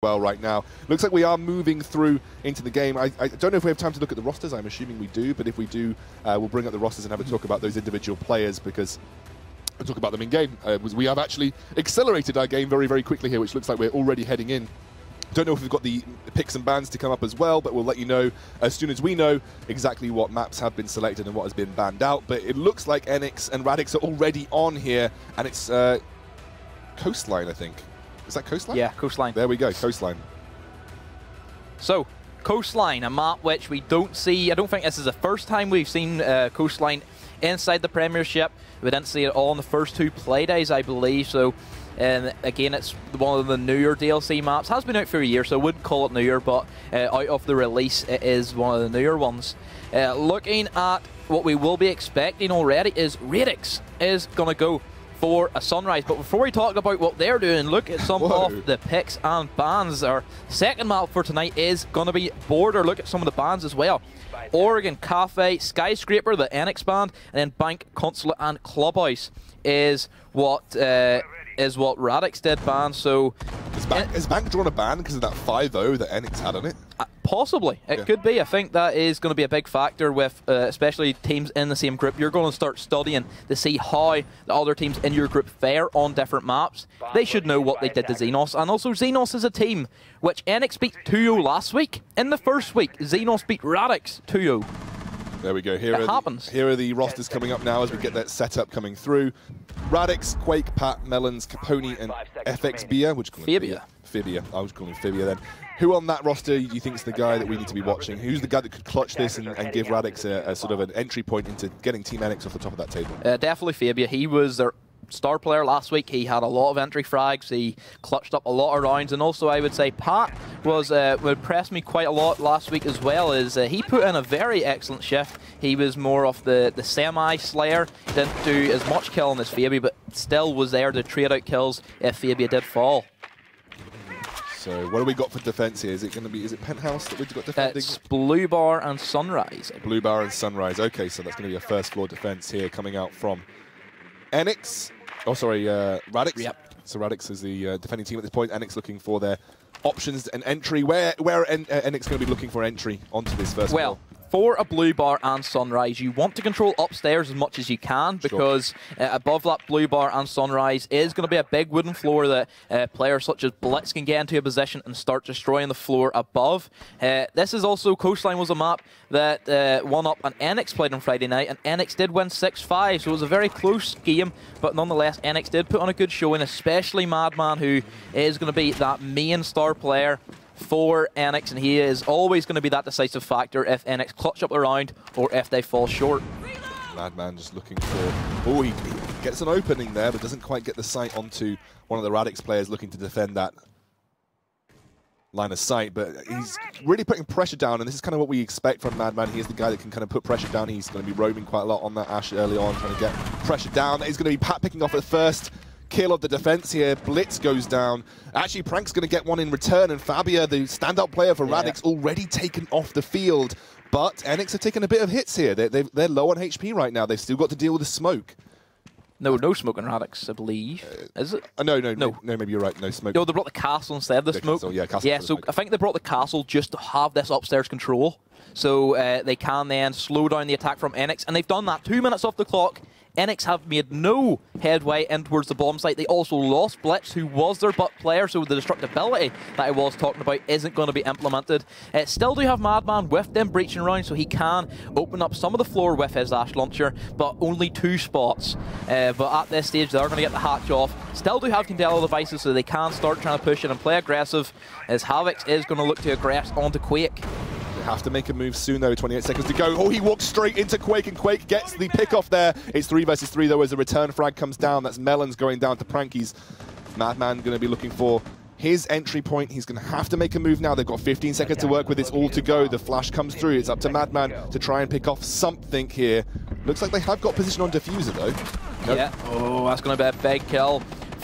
well right now. Looks like we are moving through into the game. I don't know if we have time to look at the rosters. I'm assuming we do, but if we do, we'll bring up the rosters and have a talk about those individual players, because we'll talk about them in game. We have actually accelerated our game very, very quickly here, which looks like we're already heading in. Don't know if we've got the picks and bans to come up as well, but we'll let you know as soon as we know exactly what maps have been selected and what has been banned out. But it looks like Enyx and Radix are already on here, and it's Coastline, I think. Is that Coastline? Yeah, Coastline. There we go, Coastline. So, Coastline, a map which we don't see. I don't think this is the first time we've seen Coastline inside the Premiership. We didn't see it all in the first two play days, I believe. So, and again, it's one of the newer DLC maps. Has been out for a year, so I wouldn't call it newer, but out of the release, it is one of the newer ones. Looking at what we will be expecting already is Radix is going to go for a Sunrise. But before we talk about what they're doing, look at some of the picks and bans. Our second map for tonight is going to be Border. Look at some of the bans as well. Oregon, Cafe, Skyscraper, the Enyx band, and then Bank, Consulate, and Clubhouse is what Radix did ban. So is Bank drawn a ban because of that 5-0 that Enyx had on it? Possibly. It could be. I think that is going to be a big factor with especially teams in the same group. You're going to start studying to see how the other teams in your group fare on different maps. They should know what they did to Xenos. And also, Xenos is a team which Enyx beat 2-0 last week. In the first week, Xenos beat Radix 2-0. There we go. Here are the rosters coming up now as we get that setup coming through. Radix, Quake, Pat, Melons, Capone, and FX Bia, which Fibia. I was calling Fibia then. Who on that roster do you think is the guy that we need to be watching? Who's the guy that could clutch this and give Radix a sort of an entry point into getting Team Enyx off the top of that table? Definitely Fibia. He was their star player last week. He had a lot of entry frags. He clutched up a lot of rounds, and also I would say Pat was impressed me quite a lot last week as well. He put in a very excellent shift. He was more of the semi-slayer. Didn't do as much killing as Fibia, but still was there to trade out kills if Fibia did fall. So what do we got for defense here? Is it Penthouse that we've got defending? It's Blue Bar and Sunrise. Blue Bar and Sunrise. Okay, so that's going to be a first floor defense here coming out from Enyx. Oh, sorry, Radix. Yep. So Radix is the defending team at this point. Enyx looking for their options and entry. Where are Enyx going to be looking for entry onto this first floor? For a Blue Bar and Sunrise, you want to control upstairs as much as you can, because above that Blue Bar and Sunrise is going to be a big wooden floor that players such as Blitz can get into a position and start destroying the floor above. This is also, Coastline was a map that won up and Enyx played on Friday night, and Enyx did win 6-5, so it was a very close game, but nonetheless Enyx did put on a good showing, especially Madman, who is going to be that main star player for Enyx, and he is always going to be that decisive factor if Enyx clutch up the round or if they fall short. Madman just looking for... Oh, he gets an opening there, but doesn't quite get the sight onto one of the Radix players looking to defend that line of sight, but he's really putting pressure down, and this is kind of what we expect from Madman. He is the guy that can kind of put pressure down. He's going to be roaming quite a lot on that Ash early on, trying to get pressure down. He's going to be Pat picking off at first kill of the defense here. Blitz goes down. Actually, Prank's going to get one in return, and Fabia, the standout player for Radix, already taken off the field. But Enyx are taking a bit of hits here. They're low on HP right now. They've still got to deal with the smoke. No smoke on Radix, I believe. Is it? No, maybe you're right. No smoke. No, they brought the castle instead of the smoke. Castle, so I think they brought the castle just to have this upstairs control, so they can then slow down the attack from Enyx, and they've done that. 2 minutes off the clock. Enyx have made no headway in towards the bomb site. They also lost Blitz, who was their butt player, so the destructibility that I was talking about isn't going to be implemented. Still do have Madman with them breaching around, so he can open up some of the floor with his Ash Launcher, but only 2 spots. But at this stage, they're going to get the hatch off. Still do have Candela devices, so they can start trying to push it and play aggressive, as Havix is going to look to aggress onto Quake. Have to make a move soon though, 28 seconds to go. Oh, he walks straight into Quake, and Quake gets the pick off there. It's 3 versus 3 though as the return frag comes down. That's Melons going down to Prankies. Madman going to be looking for his entry point. He's going to have to make a move now. They've got 15 seconds to work with. It's all to go. The flash comes through. It's up to Madman to try and pick off something here. Looks like they have got position on Diffuser though. Yeah. Oh, that's going to be a big kill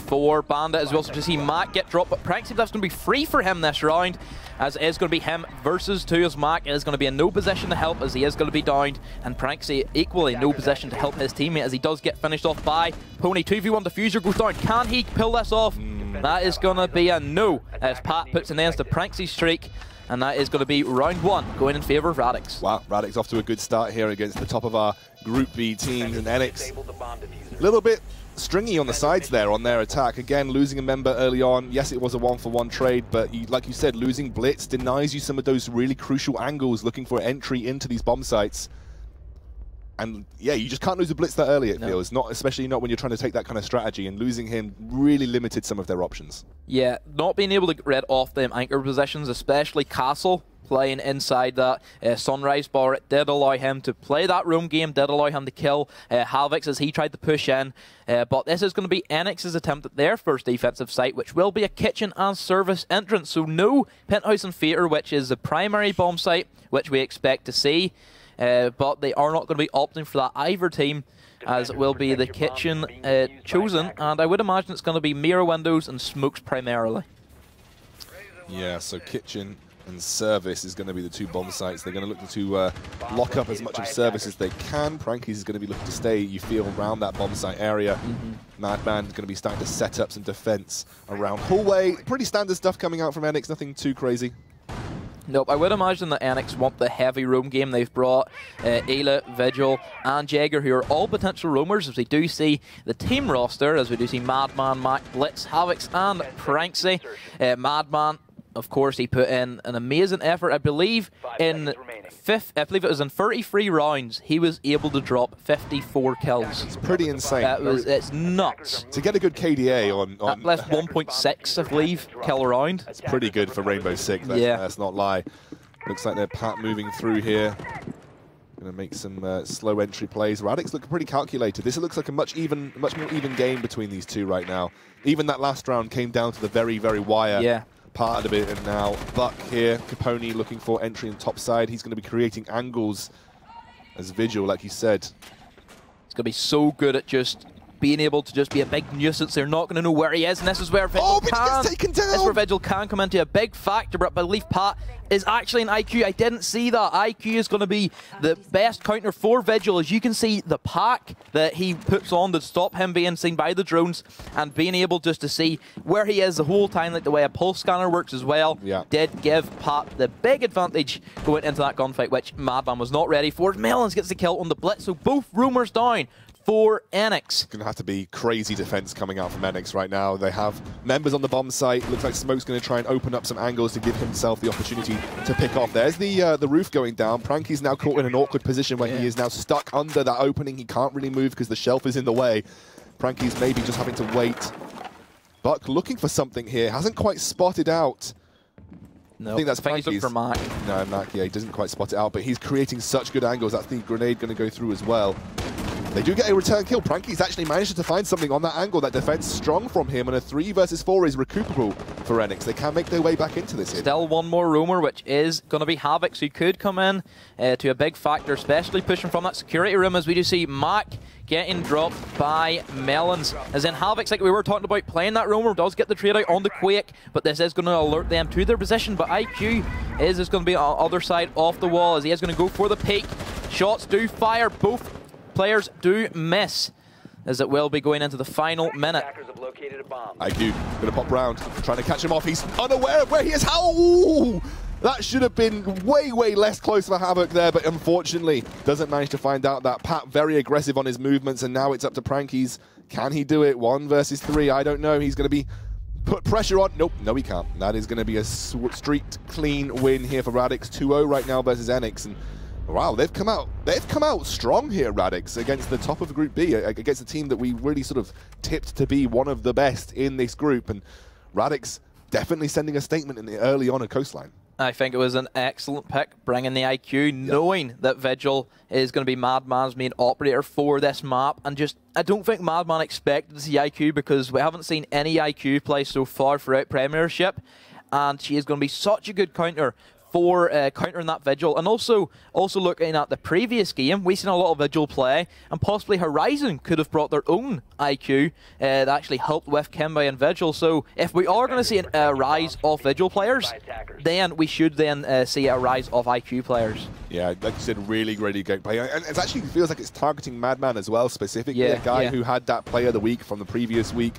for Bandit as well. So to see Mac get dropped, but Prank seems that's going to be free for him this round, as it is going to be him versus 2, as Mac is going to be in no position to help, as he is going to be downed, and Prank's equally in no position to help his teammate as he does get finished off by Pony. 2v1 Diffuser goes down. Can he pull this off? That is going to be a no, as Pat puts an end to Pranksy's streak. And that is going to be round 1, going in favour of Radix. Wow, Radix off to a good start here against the top of our Group B teams. And Enyx, a little bit stringy on the sides there on their attack. Again, losing a member early on. Yes, it was a 1-for-1 trade, but like you said, losing Blitz denies you some of those really crucial angles looking for entry into these bomb sites. And yeah, you just can't lose a Blitz that early, it feels. Especially not when you're trying to take that kind of strategy, and losing him really limited some of their options. Yeah, not being able to get rid of them anchor positions, especially Castle playing inside that Sunrise bar, it did allow him to play that roam game, did allow him to kill Havix as he tried to push in. But this is going to be Enyx's attempt at their first defensive site, which will be a kitchen and service entrance. So no Penthouse and Theatre, which is the primary bomb site, which we expect to see. But they are not going to be opting for that either team, as it will be the kitchen chosen, and I would imagine it's going to be mirror windows and smokes primarily. Yeah, so kitchen and service is going to be the two bomb sites. They're going to look to lock up as much of service as they can. Prankies is going to be looking to stay, you feel, around that bomb site area. Madman is going to be starting to set up some defense around hallway. Pretty standard stuff coming out from Enyx, nothing too crazy. Nope, I would imagine that Enyx want the heavy roam game. They've brought Ayla, Vigil and Jagger, who are all potential roamers, as we do see the team roster, as we do see Madman, Mac, Blitz, Havix and Pranksy. Madman, of course, he put in an amazing effort. I believe it was in 33 rounds, he was able to drop 54 kills. It's pretty insane. It's nuts. To get a good KDA on less 1.6, I believe, kill round. It's pretty good for Rainbow Six, let's not lie. Looks like they're Pat moving through here. Going to make some slow entry plays. Radix look pretty calculated. This looks like a much more even game between these two right now. Even that last round came down to the very, very wire. Part of it, and now Buck here, Capone looking for entry on top side. He's going to be creating angles as Vigil, like you said. He's going to be so good at just being able to just be a big nuisance. They're not going to know where he is, and this is where Vigil gets taken down. This is where Vigil can come into a big factor, but I believe Pat is actually an IQ. I didn't see that. IQ is going to be the best counter for Vigil. As you can see, the pack that he puts on to stop him being seen by the drones and being able just to see where he is the whole time, like the way a pulse scanner works as well, did give Pat the big advantage going into that gunfight, which Madman was not ready for. Melons gets the kill on the Blitz, so both roamers down for Enyx. Going to have to be crazy defense coming out from Enyx right now. They have members on the bomb site. Looks like Smoke's going to try and open up some angles to give himself the opportunity to pick off. There's the roof going down. Pranky's now caught in an awkward position where he is now stuck under that opening. He can't really move because the shelf is in the way. Pranky's maybe just having to wait. Buck looking for something here. Hasn't quite spotted out. No, I think that's he's looking for Mac. No, Mac, he doesn't quite spot it out, but he's creating such good angles. That's the grenade going to go through as well. They do get a return kill. Pranky's actually managed to find something on that angle. That defense strong from him, and a 3 versus 4 is recoupable for Enyx. They can make their way back into this. Still one more roamer, which is going to be Havix, who could come in to a big factor, especially pushing from that security room, as we do see Mac getting dropped by Melons. As in Havix, like we were talking about, playing that roamer, does get the trade out on the Quake, but this is going to alert them to their position. But IQ is going to be on the other side of the wall, as he is going to go for the peak. Shots do fire, both players do miss, as it will be going into the final minute. IQ going to pop round, trying to catch him off. He's unaware of where he is. How? Ooh, that should have been way, way less close for Havoc there, but unfortunately doesn't manage to find out that. Pat very aggressive on his movements, and now it's up to Prankies. Can he do it? 1 versus 3, I don't know. He's going to be put pressure on. Nope, no he can't. That is going to be a streaked clean win here for Radix. 2-0 right now versus Enyx, and wow, they've come out strong here, Radix, against the top of Group B, against a team that we really sort of tipped to be one of the best in this group, and Radix definitely sending a statement in the early on at Coastline. I think it was an excellent pick, bringing the IQ, knowing that Vigil is going to be Madman's main operator for this map, and just, I don't think Madman expected to see IQ, because we haven't seen any IQ play so far throughout Premiership, and she is going to be such a good counter for countering that Vigil. And also looking at the previous game, we've seen a lot of Vigil play, and possibly Horizon could have brought their own IQ that actually helped with Kimby and Vigil. So if we are going to see a rise of Vigil players, then we should then see a rise of IQ players. Yeah, like you said, really, really great play. And it actually feels like it's targeting Madman as well, specifically a guy who had that player of the week from the previous week.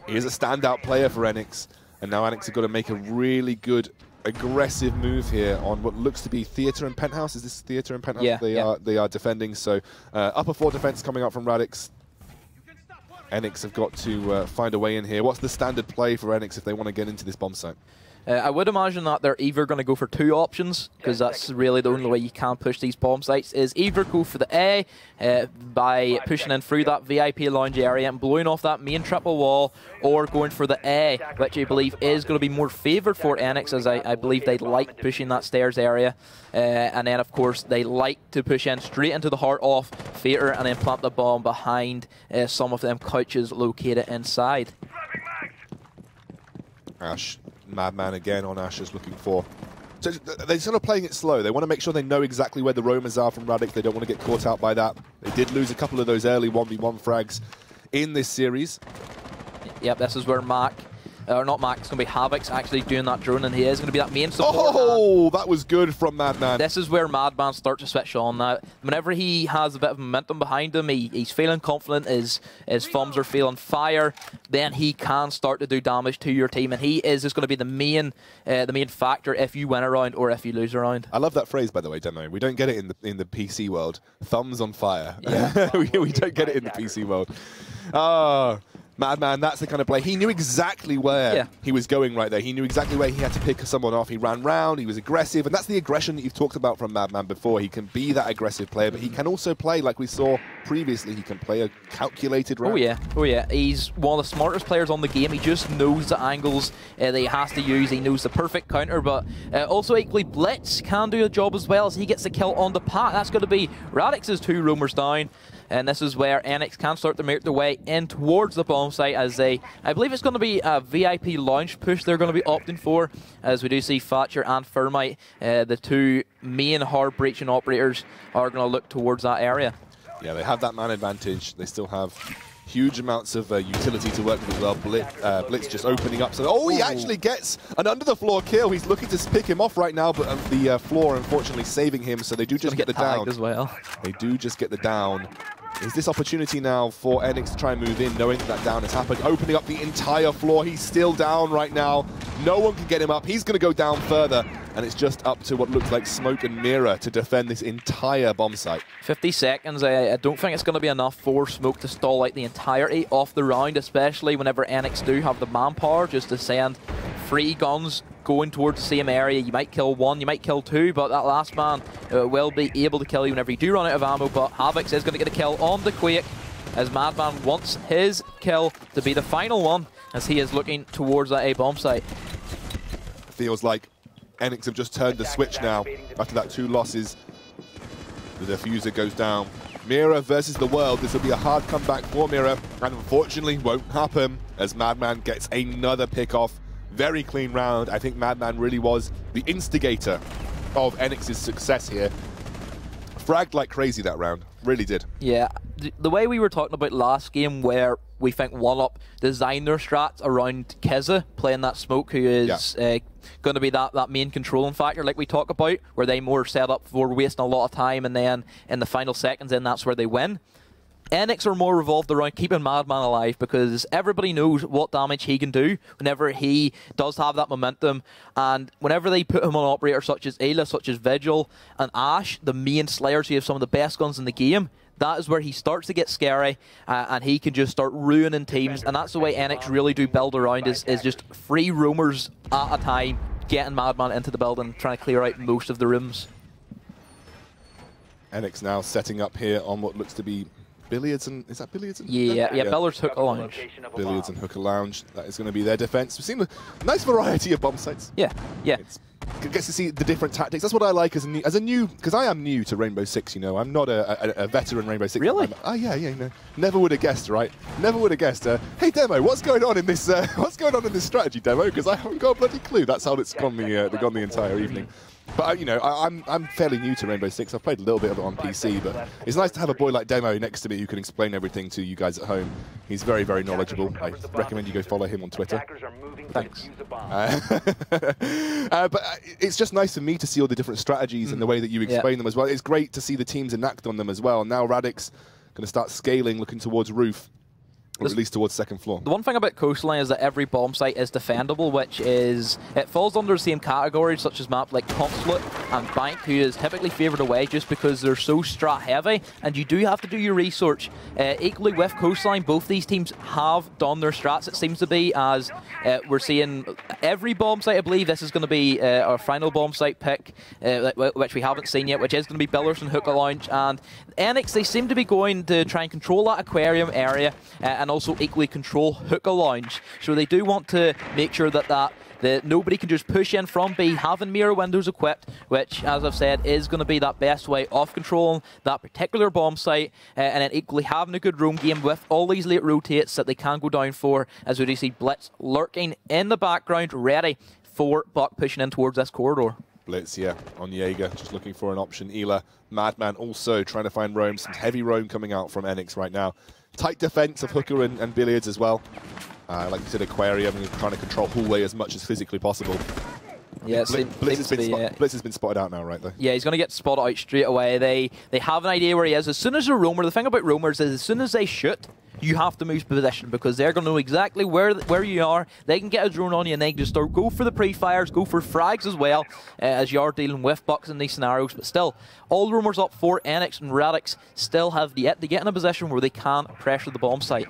He is a standout player for Enyx, and now Enyx have got to make a really good, aggressive move here on what looks to be Theatre and Penthouse. Is this Theatre and Penthouse? Yeah, They are defending, so upper floor defense coming up from Radix. Enyx have got to find a way in here. What's the standard play for Enyx if they want to get into this bomb site? I would imagine that they're either going to go for 2 options, because that's really the only way you can push these bomb sites, is either go for the A by pushing in through that VIP lounge area and blowing off that main triple wall, or going for the A, which I believe is going to be more favoured for Enyx, as I believe they like pushing that stairs area. And then, of course, they like to push in straight into the heart of Theatre and then plant the bomb behind some of them couches located inside. Ash. Madman again on Ashes looking for. So they're sort of playing it slow. They want to make sure they know exactly where the roamers are from Radix. They don't want to get caught out by that. They did lose a couple of those early 1v1 frags in this series. Yep, this is where Mac, or not Mac, it's going to be Havoc's actually doing that drone, and he is going to be that main support. Oh, that was good from Madman. This is where Madman starts to switch on now. Whenever he has a bit of momentum behind him, he's feeling confident, his thumbs are feeling fire, then he can start to do damage to your team, and he is just going to be the main factor if you win a round or if you lose a round. I love that phrase, by the way, Demo. We don't get it in the PC world. Thumbs on fire. Yeah. we don't get it in the PC world. Oh, Madman, that's the kind of play. He knew exactly where he was going right there. He knew exactly where he had to pick someone off. He ran round, he was aggressive, and that's the aggression that you've talked about from Madman before. He can be that aggressive player, but he can also play, like we saw previously, he can play a calculated round. Oh yeah. He's one of the smartest players on the game. He just knows the angles that he has to use. He knows the perfect counter, but also equally Blitz can do a job as well, as he gets the kill on the pack. That's going to be Radix's 2 roamers down. And this is where Enyx can start to make their way in towards the bomb site, as I believe it's going to be a VIP launch push they're going to be opting for, as we do see Thatcher and Thermite, the 2 main hard breaching operators, are going to look towards that area. Yeah, they have that man advantage. They still have huge amounts of utility to work with as well. Blitz just opening up. So, he actually gets an under-the-floor kill. He's looking to pick him off right now, but the floor unfortunately saving him, so they do just get the down. As well. They do just get the down. Is this opportunity now for Enyx to try and move in, knowing that down has happened, opening up the entire floor. He's still down right now. No one can get him up. He's going to go down further, and it's just up to what looks like Smoke and Mira to defend this entire bomb site. 50 seconds. I don't think it's going to be enough for Smoke to stall out the entirety of the round, especially whenever Enyx do have the manpower just to send 3 guns going towards the same area. You might kill 1, you might kill 2, but that last man will be able to kill you whenever you do run out of ammo. But Havoc's is going to get a kill on the Quake, as Madman wants his kill to be the final one, as he is looking towards that A bomb site. Feels like Enyx have just turned the switch now after that 2 losses. The diffuser goes down. Mira versus the world. This will be a hard comeback for Mira, and unfortunately won't happen, as Madman gets another pick off. Very clean round. I think Madman really was the instigator of Enyx's success here. Fragged like crazy that round. Really did. Yeah. The way we were talking about last game, where we think 1UP designed their strats around Kizza playing that Smoke, who is going to be that main controlling factor like we talk about, where they more set up for wasting a lot of time, and then in the final seconds that's where they win. Enyx are more revolved around keeping Madman alive, because everybody knows what damage he can do whenever he does have that momentum, and whenever they put him on operators such as Ayla, such as Vigil, and Ash, the main slayers who have some of the best guns in the game, that is where he starts to get scary, and he can just start ruining teams, and that's the way Enyx really do build around, is just 3 roamers at a time, getting Madman into the building, trying to clear out most of the rooms. Enyx now setting up here on what looks to be Billiards and... Is that Billiards and... Yeah, Billiards, Hookah Lounge. Billiards and Hookah Lounge. That is going to be their defense. We've seen a nice variety of bomb sites. Yeah. Gets to see the different tactics. That's what I like as a new, because I am new to Rainbow Six, you know. I'm not a veteran Rainbow Six. Really? Yeah. Never would have guessed, right? Never would have guessed. Hey, Demo, what's going on in this? What's going on in this strategy, Demo? Because I haven't got a bloody clue. That's how it's gone the entire evening. But you know, I'm fairly new to Rainbow Six. I've played a little bit of it on PC, but it's nice to have a boy like Demo next to me who can explain everything to you guys at home. He's very, very knowledgeable. I recommend you go follow him on Twitter. Thanks. But it's just nice for me to see all the different strategies and the way that you explain them as well. It's great to see the teams enact on them as well. Now Radix going to start scaling, looking towards Roof. Or at least towards second floor. The one thing about Coastline is that every bomb site is defendable, which is, it falls under the same categories such as maps like Consulate and Bank, who is typically favoured away just because they're so strat heavy, and you do have to do your research. Equally with Coastline, both these teams have done their strats, it seems to be, as we're seeing every bomb site. I believe this is going to be our final bomb site pick, which we haven't seen yet, which is going to be Billers and Hookah Lounge, and Enyx, they seem to be going to try and control that aquarium area, and also equally control Hookah Lounge. So they do want to make sure that nobody can just push in from B, having mirror windows equipped, which, as I've said, is going to be that best way of controlling that particular bomb site, and then equally having a good roam game with all these late rotates that they can go down for, as we do see Blitz lurking in the background, ready for Buck pushing in towards this corridor. Blitz, yeah, on Jaeger, just looking for an option. Ela, Madman also trying to find roam. Some heavy roam coming out from Enyx right now. Tight defense of Hooker and Billiards as well. Like you said, Aquarium, and trying to control hallway as much as physically possible. Yeah, Blitz has been spotted out now, right, though? Yeah, he's going to get spotted out straight away. They have an idea where he is. As soon as a roamer, the thing about roamers is as soon as they shoot, you have to move position because they're going to know exactly where you are. They can get a drone on you and they can just start, go for the pre-fires, go for frags as well, as you are dealing with Bucks in these scenarios. But still, all roamers up for Enyx and Radix still have yet to get in a position where they can pressure the bomb site.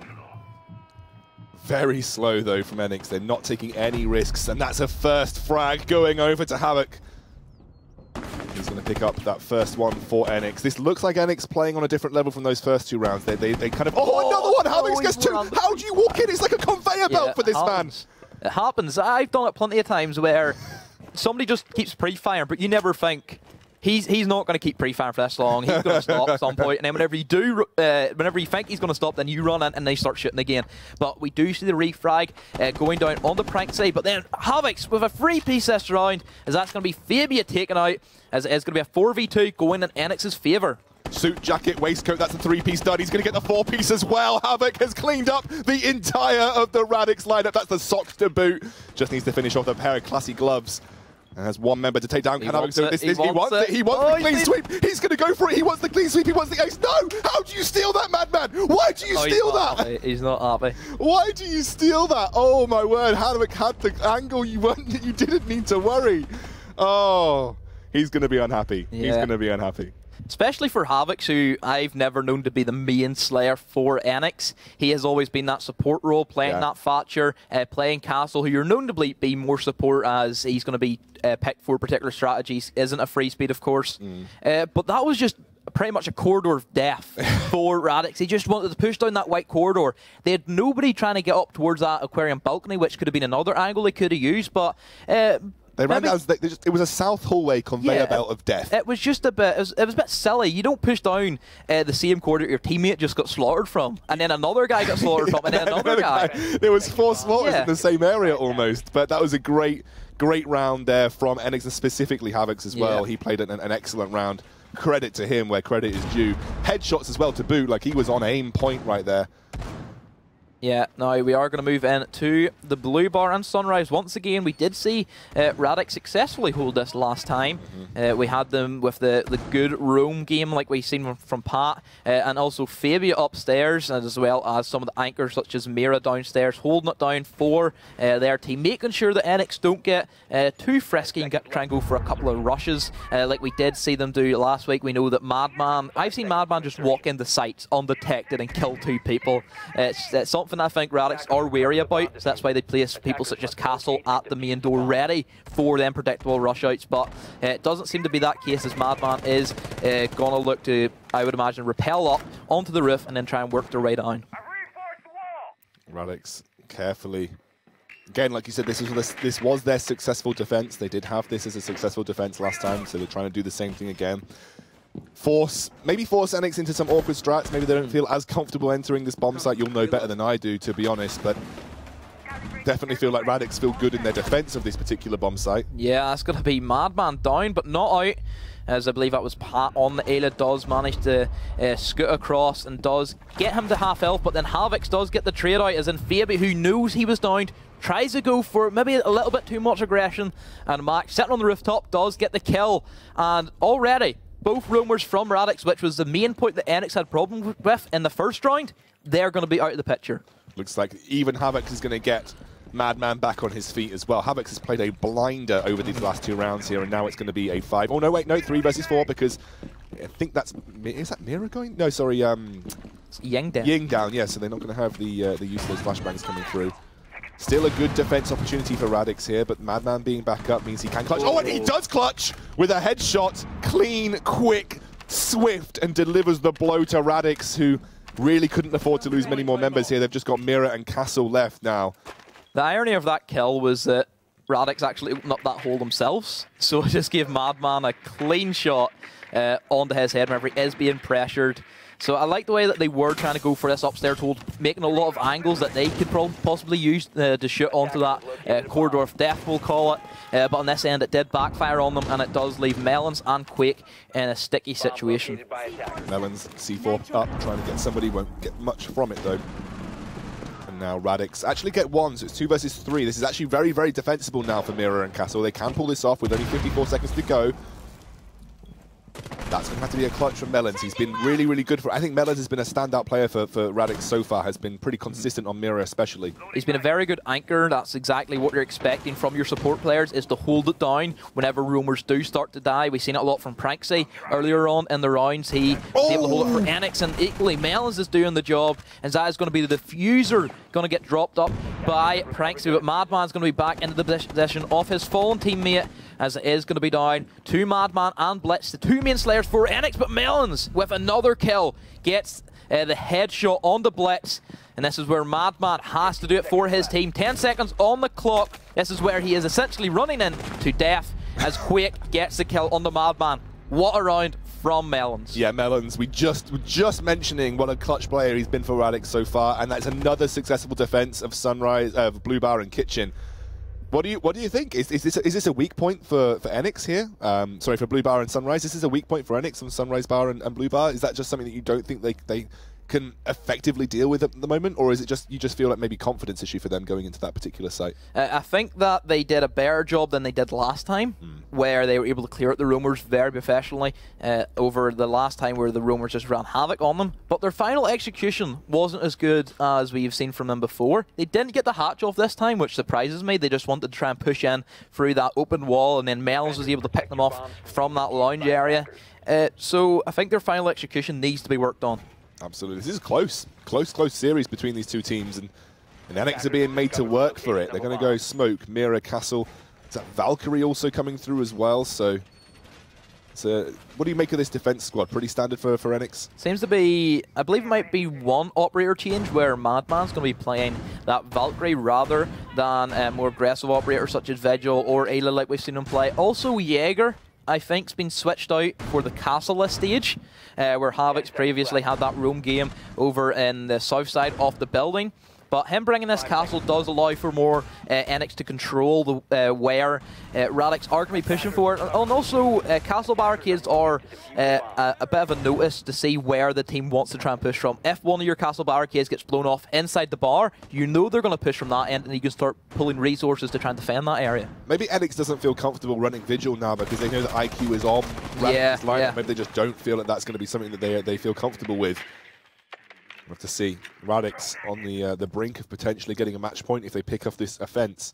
Very slow, though, from Enyx. They're not taking any risks, and that's a first frag going over to Havoc. He's going to pick up that first one for Enyx. This looks like Enyx playing on a different level from those first two rounds. They kind of... Oh, another one! Havoc gets two! How do you walk in? It's like a conveyor belt for this man. It happens. I've done it plenty of times where somebody just keeps pre-firing, but you never think... He's not going to keep pre-firing for this long. He's going to stop at some point, and then whenever you think he's going to stop, then you run in and they start shooting again. But we do see the refrag going down on the prank side. But then Havoc's with a free piece this round, as that's going to be Fabia taken out, as it is going to be a 4v2 going in Enyx's favour. Suit, jacket, waistcoat, that's a three-piece done. He's going to get the four-piece as well. Havoc has cleaned up the entire of the Radix lineup. That's the socks to boot. Just needs to finish off a pair of classy gloves. And has one member to take down. He wants it. He wants the clean sweep. He's going to go for it. He wants the clean sweep. He wants the ace. No! How do you steal that, Madman? Why do you steal that? He's not happy. Why do you steal that? Oh, my word. Havoc had the angle you didn't need to worry. Oh, he's going to be unhappy. Yeah. He's going to be unhappy. Especially for Havoc, who I've never known to be the main slayer for Enyx. He has always been that support role, playing that Thatcher, playing Castle, who you're known to be more support, as he's going to be picked for particular strategies. Isn't a free speed, of course. But that was just pretty much a corridor of death for Radix. He just wanted to push down that white corridor. They had nobody trying to get up towards that aquarium balcony, which could have been another angle they could have used, but... They ran down, it was a south hallway conveyor belt of death. It was just a bit, it was a bit silly. You don't push down the same corridor your teammate just got slaughtered from, and then another guy got slaughtered from, and then another guy. There was four slaughters in the same area almost, but that was a great round there from Enyx, and specifically Havoc's as well. He played an excellent round. Credit to him where credit is due. Headshots as well to boot, like he was on aim point right there. Yeah, now we are going to move in to the blue bar and Sunrise. Once again, we did see Radix successfully hold this last time. We had them with the good roam game like we've seen from Pat, and also Fabia upstairs, as well as some of the anchors such as Mira downstairs, holding it down for their team, making sure that Enyx don't get too frisky and try and go for a couple of rushes like we did see them do last week. We know that Madman, I've seen Madman just walk into sites undetected and kill two people. It's something I think Radix are wary about, so that's why they place people such as Castle at the main door ready for them predictable rush outs, but it doesn't seem to be that case, as Madman is going to look to, I would imagine, rappel up onto the roof and then try and work their way down. Radix carefully. Again, like you said, this was their successful defense. They did have this as a successful defense last time, so they're trying to do the same thing again. Maybe force Enyx into some awkward strats. Maybe they don't feel as comfortable entering this bomb site. You'll know better than I do, to be honest, but definitely feel like Radix feel good in their defense of this particular bomb site. Yeah, that's going to be Madman down, but not out, as I believe that was Pat on the Ayla. Does manage to scoot across and does get him to half health, but then Havoc's does get the trade out, as in Fabi, who knows he was downed, tries to go for maybe a little bit too much aggression, and Max, sitting on the rooftop, does get the kill, and already both roamers from Radix, which was the main point that Enyx had problems with in the first round, they're going to be out of the picture. Looks like even Havoc is going to get Madman back on his feet as well. Havoc has played a blinder over these last 2 rounds here, and now it's going to be a 5. Oh, no, wait, no, 3 versus 4, because I think that's... Is that Mira going? No, sorry. Ying down. Ying down, yeah, so they're not going to have the use of those flashbangs coming through. Still a good defense opportunity for Radix here, but Madman being back up means he can clutch. Oh, and he does clutch with a headshot. Clean, quick, swift, and delivers the blow to Radix, who really couldn't afford to lose many more members here. They've just got Mira and Castle left now. The irony of that kill was that Radix actually opened up that hole themselves, so it just gave Madman a clean shot onto his head whenever he is being pressured. So I like the way that they were trying to go for this upstairs hold, making a lot of angles that they could possibly use to shoot onto that corridor of death, we'll call it. But on this end, it did backfire on them, and it does leave Melons and Quake in a sticky situation. Melons, C4 up, trying to get somebody, won't get much from it though. And now Radix actually get 1, so it's 2 versus 3. This is actually very, very defensible now for Mira and Castle. They can pull this off with only 54 seconds to go. That's going to have to be a clutch from Melons. He's been really, really good for... I think Melons has been a standout player for Radix so far, has been pretty consistent on Mira especially. He's been a very good anchor. That's exactly what you're expecting from your support players, is to hold it down whenever rumors do start to die. We've seen it a lot from Pranksy earlier on in the rounds. He was able to hold it for Enyx, and equally Melons is doing the job, and that is going to be the diffuser going to get dropped up by Pranksy, but Madman's going to be back into the position of his fallen teammate, as it is going to be down to Madman and Blitz, the 2 main slayers for Enyx, but Melons with another kill gets the headshot on the Blitz, and this is where Madman has to do it for his team. 10 seconds on the clock. This is where he is essentially running in to death as Quake gets the kill on the Madman. What a round from Melons. Yeah, Melons, we just mentioning what a clutch player he's been for Radix so far, and that's another successful defense of Sunrise, Blue Bar and Kitchen. What do you think? Is this a weak point for Enyx here? Sorry, for Blue Bar and Sunrise. This is a weak point for Enyx and Sunrise Bar and Blue Bar. Is that just something that you don't think they can effectively deal with at the moment, or is it just you just feel like maybe confidence issue for them going into that particular site? I think that they did a better job than they did last time, where they were able to clear out the rumors very professionally over the last time where the rumors just ran havoc on them. But their final execution wasn't as good as we've seen from them before. They didn't get the hatch off this time, which surprises me. They just wanted to try and push in through that open wall, and then Melons was able to pick them off from that lounge area. So I think their final execution needs to be worked on. Absolutely. This is close series between these two teams, and Enyx are being made to work for it. They're going to go Smoke, Mira, Castle. Is that Valkyrie also coming through as well? So, what do you make of this defense squad? Pretty standard for Enyx? Seems to be, I believe it might be one operator change where Madman's going to be playing that Valkyrie rather than more aggressive operators such as Vigil or Ayla like we've seen him play. Also Jaeger, I think, has been switched out for the Castle stage, where Havoc's previously had that roam game over in the south side of the building. But him bringing this Castle does allow for more Enyx to control the where Radix are going to be pushing for it. And also, Castle barricades are a bit of a notice to see where the team wants to try and push from. If one of your Castle barricades gets blown off inside the bar, you know they're going to push from that end, and you can start pulling resources to try and defend that area. Maybe Enyx doesn't feel comfortable running Vigil now because they know that IQ is on Radix's line. Maybe they just don't feel that that's going to be something that they feel comfortable with. We'll have to see. Radix on the brink of potentially getting a match point if they pick up this offense.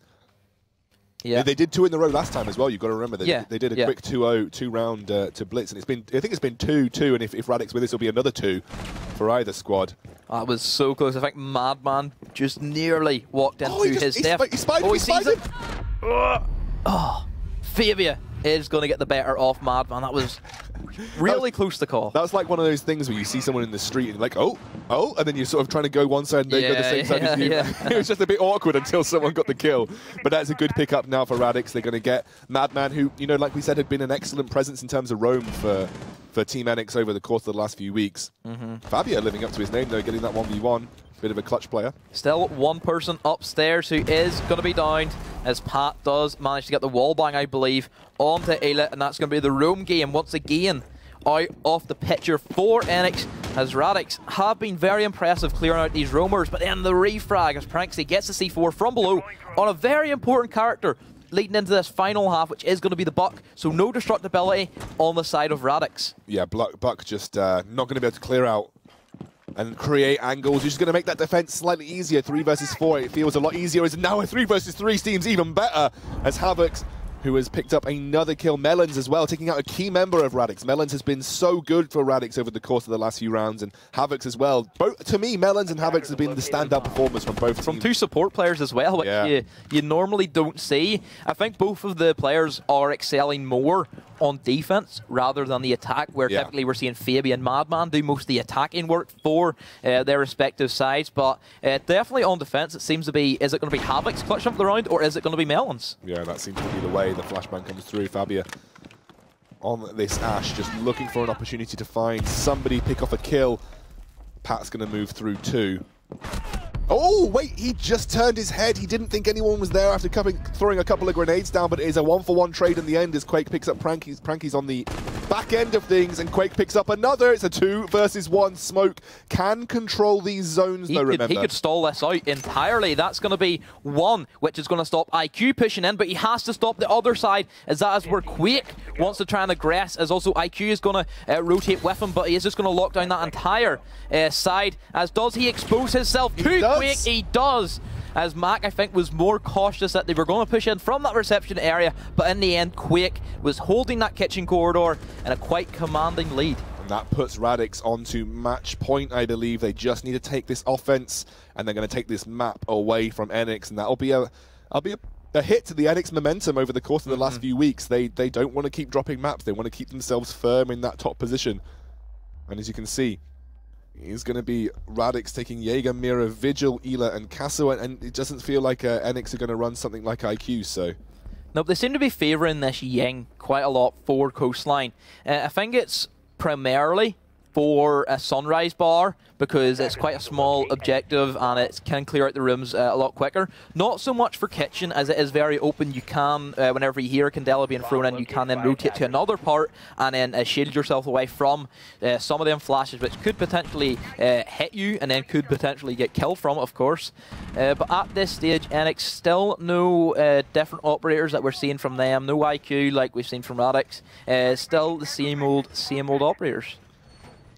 Yeah, they did 2 in a row last time as well. You've got to remember they did a quick 2-0 2-round to Blitz, and I think it's been 2-2, and if Radix with this, it'll be another 2 for either squad. That was so close. I think Madman just nearly walked into his death. He spied him. Oh, Fabia is going to get the better off Madman. That was really close to call. That was like one of those things where you see someone in the street and you're like, oh, and then you're sort of trying to go one side and they go the same side as you. It was just a bit awkward until someone got the kill. But that's a good pickup now for Radix. They're going to get Madman, who, you know, like we said, had been an excellent presence in terms of roam for Team Enyx over the course of the last few weeks. Fabia living up to his name, though, getting that 1v1. Bit of a clutch player. Still one person upstairs who is going to be downed, as Pat does manage to get the wall bang, I believe, onto Ayla, and that's going to be the roam game once again out of the picture for Enyx, as Radix have been very impressive clearing out these roamers, but then the refrag as Pranksy gets the C4 from below on a very important character leading into this final half, which is going to be the Buck, so no destructibility on the side of Radix. Yeah, Buck just not going to be able to clear out and create angles, which is going to make that defense slightly easier. 3 versus 4, it feels a lot easier. As now a 3 versus 3 seems even better as Havoc, who has picked up another kill. Melons as well, taking out a key member of Radix. Melons has been so good for Radix over the course of the last few rounds, and Havoc's as well. Both, to me, Melons and Havoc's have been the standout performers from both teams. From 2 support players as well, which you normally don't see. I think both of the players are excelling more on defense rather than the attack, where typically we're seeing Fabi and Madman do most of the attacking work for their respective sides. But definitely on defense, it seems to be, is it going to be Havoc's clutch up the round, or is it going to be Melons? Yeah, that seems to be the way. The flashbang comes through. Fabia on this Ash, just looking for an opportunity to find somebody, pick off a kill. Pat's going to move through 2. Oh, wait, he just turned his head. He didn't think anyone was there after throwing a couple of grenades down, but it is a 1-for-1 trade in the end as Quake picks up Pranky's. Pranky's on the back end of things, and Quake picks up another. It's a 2 versus 1. Smoke can control these zones, though, remember. He could stall this out entirely. That's going to be 1, which is going to stop IQ pushing in, but he has to stop the other side, as that is where Quake wants to try and aggress, as also IQ is going to rotate with him, but he is just going to lock down that entire side. As does he expose himself to Quake? He does. As Mac, I think, was more cautious that they were going to push in from that reception area, but in the end, Quake was holding that kitchen corridor in a quite commanding lead. And that puts Radix onto match point, I believe. They just need to take this offense, and they're going to take this map away from Enyx, and that'll be a hit to the Enyx momentum over the course of the last few weeks. They don't want to keep dropping maps. They want to keep themselves firm in that top position. And as you can see, it's going to be Radix taking Jaeger, Mira, Vigil, Ela, and Castle, and it doesn't feel like Enyx are going to run something like IQ, so... No, they seem to be favouring this Ying quite a lot for Coastline. I think it's primarily for a Sunrise bar, because it's quite a small objective and it can clear out the rooms a lot quicker. Not so much for Kitchen, as it is very open. You can, whenever you hear a Candela being thrown in, you can then rotate to another part and then shield yourself away from some of them flashes, which could potentially hit you and then could potentially get killed from it, of course. But at this stage, Enyx still no different operators that we're seeing from them. No IQ like we've seen from Radix. Still the same old operators.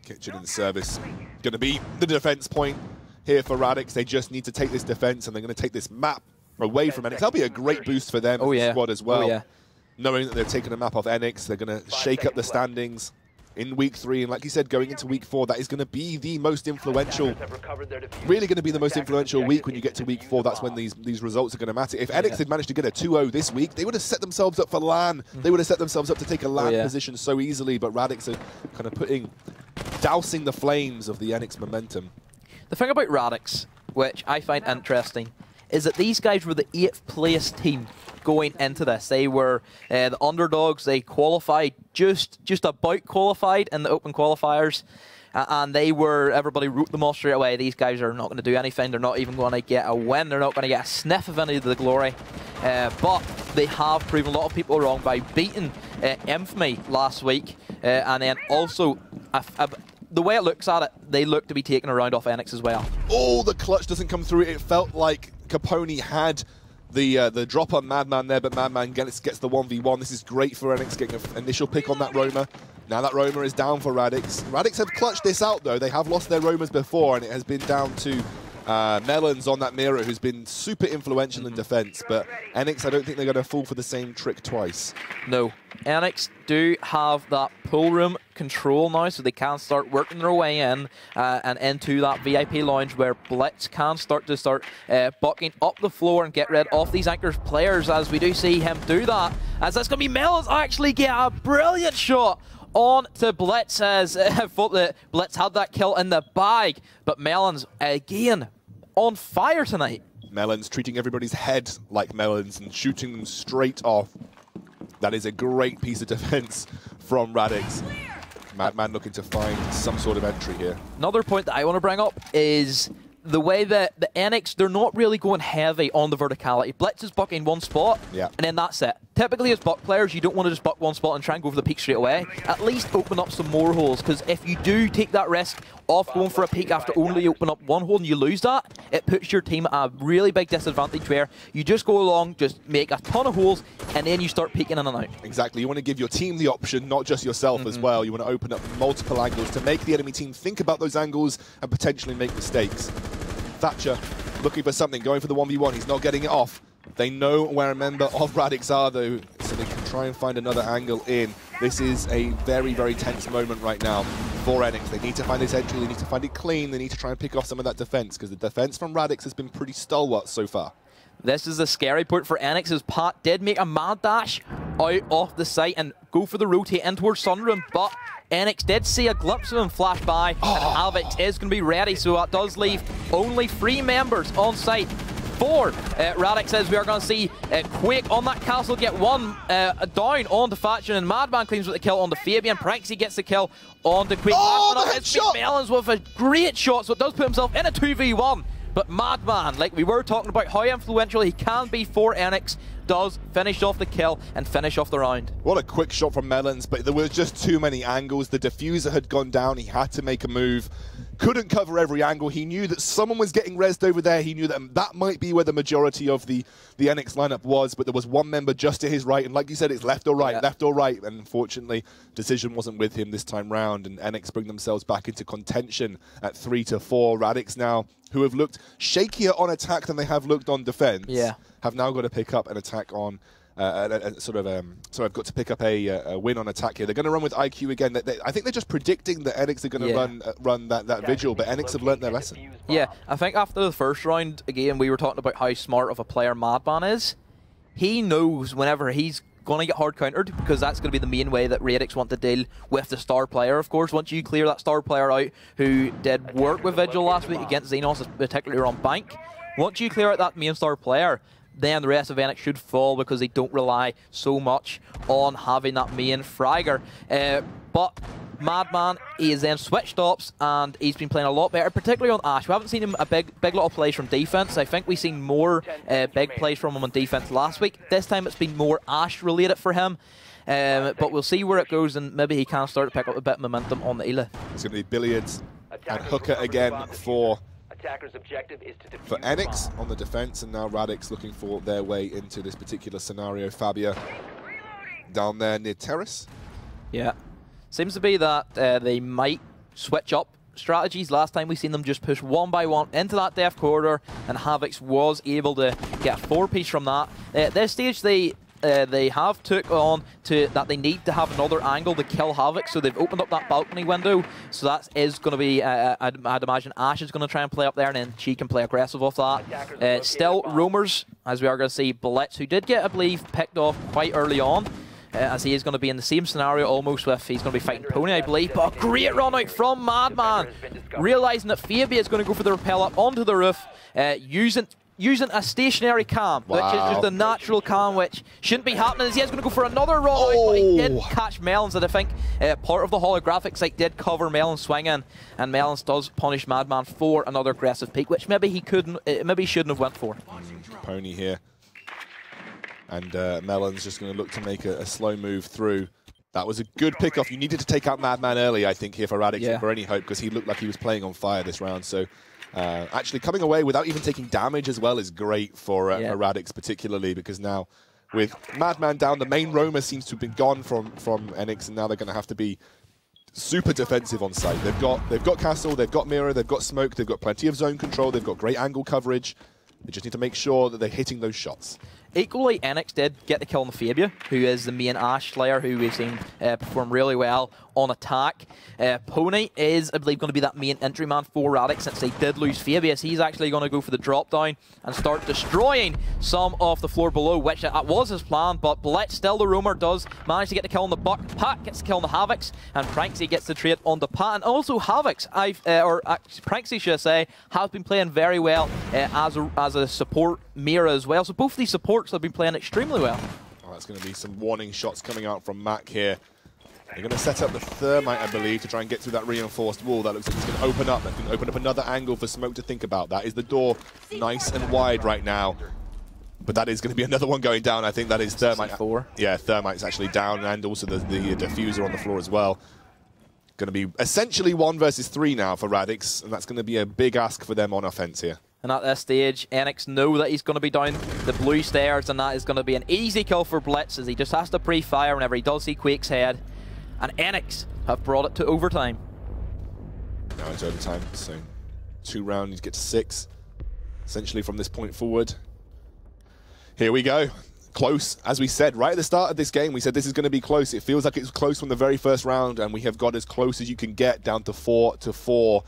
Kitchen in service. Going to be the defense point here for Radix. They just need to take this defense, and they're going to take this map away from Enyx. That'll be a great boost for them and the squad as well. Knowing that they've taken a map off Enyx, they're going to shake up the standings in week 3. And like you said, going into week 4, that is going to be the most influential, really going to be the most influential week when you get to week 4. That's when these results are going to matter. If Enyx had managed to get a 2-0 this week, they would have set themselves up for LAN. They would have set themselves up to take a LAN position so easily, but Radix are kind of dousing the flames of the Enyx momentum. The thing about Radix, which I find interesting, is that these guys were the 8th place team going into this. They were the underdogs. They qualified, just about qualified in the open qualifiers. And everybody wrote them off straight away. These guys are not going to do anything. They're not even going to get a win. They're not going to get a sniff of any of the glory. But they have proven a lot of people wrong by beating Infamy last week. And then also, the way it looks at it, they look to be taking a round off Enyx as well. Oh, the clutch doesn't come through. It felt like Capone had the drop on Madman there, but Madman gets the 1v1. This is great for Enyx, getting an initial pick on that Roamer. Now that Roamer is down for Radix. Radix have clutched this out, though. They have lost their Roamers before, and it has been down to Melons on that Mira, who's been super influential in defense. But Enyx, I don't think they're going to fall for the same trick twice. No. Enyx do have that pool room control now, so they can start working their way in and into that VIP lounge where Blitz can start bucking up the floor and get rid of these anchor players, as we do see him do that. As that's going to be Melons actually get a brilliant shot on to Blitz, as I thought that Blitz had that kill in the bag, but Melons again on fire tonight. Melons treating everybody's head like melons and shooting them straight off. That is a great piece of defense from Radix. Madman looking to find some sort of entry here. Another point that I want to bring up is the way that the Enyx, they're not really going heavy on the verticality. Blitz is bucking one spot, and then that's it. typically as buck players, you don't want to just buck one spot and try and go for the peak straight away. At least open up some more holes, because if you do take that risk of going for a peak after only open up one hole and you lose that, it puts your team at a really big disadvantage where you just go along, just make a ton of holes, and then you start peeking in and out. Exactly. You want to give your team the option, not just yourself as well. You want to open up multiple angles to make the enemy team think about those angles and potentially make mistakes. Thatcher looking for something, going for the 1v1. He's not getting it off. They know where a member of Radix are, though, so they can try and find another angle in. This is a very, very tense moment right now for Enyx. They need to find this entry, they need to find it clean, they need to try and pick off some of that defense, because the defense from Radix has been pretty stalwart so far. This is a scary point for Enyx, as Pat did make a mad dash out of the site and go for the rotate in towards Sunroom, but Enyx did see a glimpse of him flash by, and Havix is going to be ready, so that does leave only 3 members on site for Radix, as we are going to see Quake on that castle get one down onto Faction, and Madman cleans with the kill onto Fabian. Pranksy gets the kill onto Quake. It's Melons with a great shot, so it does put himself in a 2v1. But Madman, like we were talking about how influential he can be for Enyx, does finish off the kill and finish off the round. What a quick shot from Melons, but there was just too many angles. The diffuser had gone down, he had to make a move. Couldn't cover every angle. He knew that someone was getting rezzed over there. He knew that that might be where the majority of the Enyx lineup was, but there was one member just to his right, and like you said, it's left or right, left or right, and unfortunately, decision wasn't with him this time round, and Enyx bring themselves back into contention at 3-4. Radix now, who have looked shakier on attack than they have looked on defense, have now got to pick up an attack on so I've got to pick up a win on attack here. They're going to run with IQ again. I think they're just predicting that Enyx are going to run that vigil, but Enyx have learnt their lesson. Yeah, I think after the first round, again, we were talking about how smart of a player Madman is. He knows whenever he's going to get hard countered, because that's going to be the main way that Radix want to deal with the star player, of course. Once you clear that star player out, who did work with Vigil last week against Xenos, particularly on Bank, once you clear out that main star player, then the rest of Enyx should fall, because they don't rely so much on having that main fragger. But Madman, he is then switched ops, and he's been playing a lot better, particularly on Ashe. We haven't seen him a big little plays from defense. I think we've seen more big plays from him on defense last week. This time it's been more Ashe related for him. But we'll see where it goes, and maybe he can start to pick up a bit of momentum on the Ela. It's going to be Billiards and Hooker again for Enyx on the defense, and now Radix looking for their way into this particular scenario. Fabia down there near Terrace. Yeah. Seems to be that they might switch up strategies. Last time we seen them just push one by one into that depth corridor, and Havix was able to get a 4-piece from that. At this stage, they have took on to that they need to have another angle to kill Havix, so they've opened up that balcony window. So that is going to be, I'd imagine Ashe is going to try and play up there, and then she can play aggressive off that. Still, roamers, as we are going to see, Blitz, who did get, I believe, picked off quite early on, as he is going to be in the same scenario almost with, he's going to be fighting Pony, I believe. But a great run out from Madman, realising that Fabia is going to go for the rappel up onto the roof, using a stationary cam, which is just a natural cam, which shouldn't be happening, as he is going to go for another run out, but he did catch Melons, and I think part of the holographic site did cover Melons swinging, and Melons does punish Madman for another aggressive peak, which maybe he shouldn't have went for. Pony here. And Melon's just going to look to make a slow move through. That was a good pickoff. You needed to take out Madman early, I think, here for Radix, for any hope, because he looked like he was playing on fire this round. So actually coming away without even taking damage as well is great for Radix, particularly, because now with Madman down, the main roamer seems to have been gone from Enyx, and now they're going to have to be super defensive on site. They've got Castle, they've got Mirror, they've got Smoke, they've got plenty of zone control, they've got great angle coverage. They just need to make sure that they're hitting those shots. Equally, Enyx did get the kill on the Fabia, who is the main Ashe player, who we've seen perform really well on attack. Pony is, I believe, going to be that main entry man for Radix, since they did lose Fabia. So he's actually going to go for the drop down and start destroying some of the floor below, which was his plan. But Blitz, still the roamer, does manage to get the kill on the Buck. Pat gets the kill on the Havix, and Pranksy gets the trade on the Pat. And also Havix, Pranksy should I say, has been playing very well as a support Mira as well. So both these supports have been playing extremely well. Oh, that's going to be some warning shots coming out from Mac here. They're going to set up the Thermite, I believe, to try and get through that reinforced wall. That looks like it's going to open up. That's going to open up another angle for Smoke to think about. That is the door nice and wide right now. But that is going to be another one going down. I think that is Thermite. C4. Yeah, Thermite's actually down, and also the diffuser on the floor as well. Going to be essentially 1 versus 3 now for Radix, and that's going to be a big ask for them on offense here. And at this stage, Enyx know that he's going to be down the blue stairs, and that is going to be an easy kill for Blitz, as he just has to pre-fire whenever he does see Quake's head. And Enyx have brought it to overtime. Now it's overtime, so 2 rounds, you get to 6. Essentially from this point forward. Here we go. Close, as we said right at the start of this game, we said this is going to be close. It feels like it's close from the very first round, and we have got as close as you can get, down to 4-4.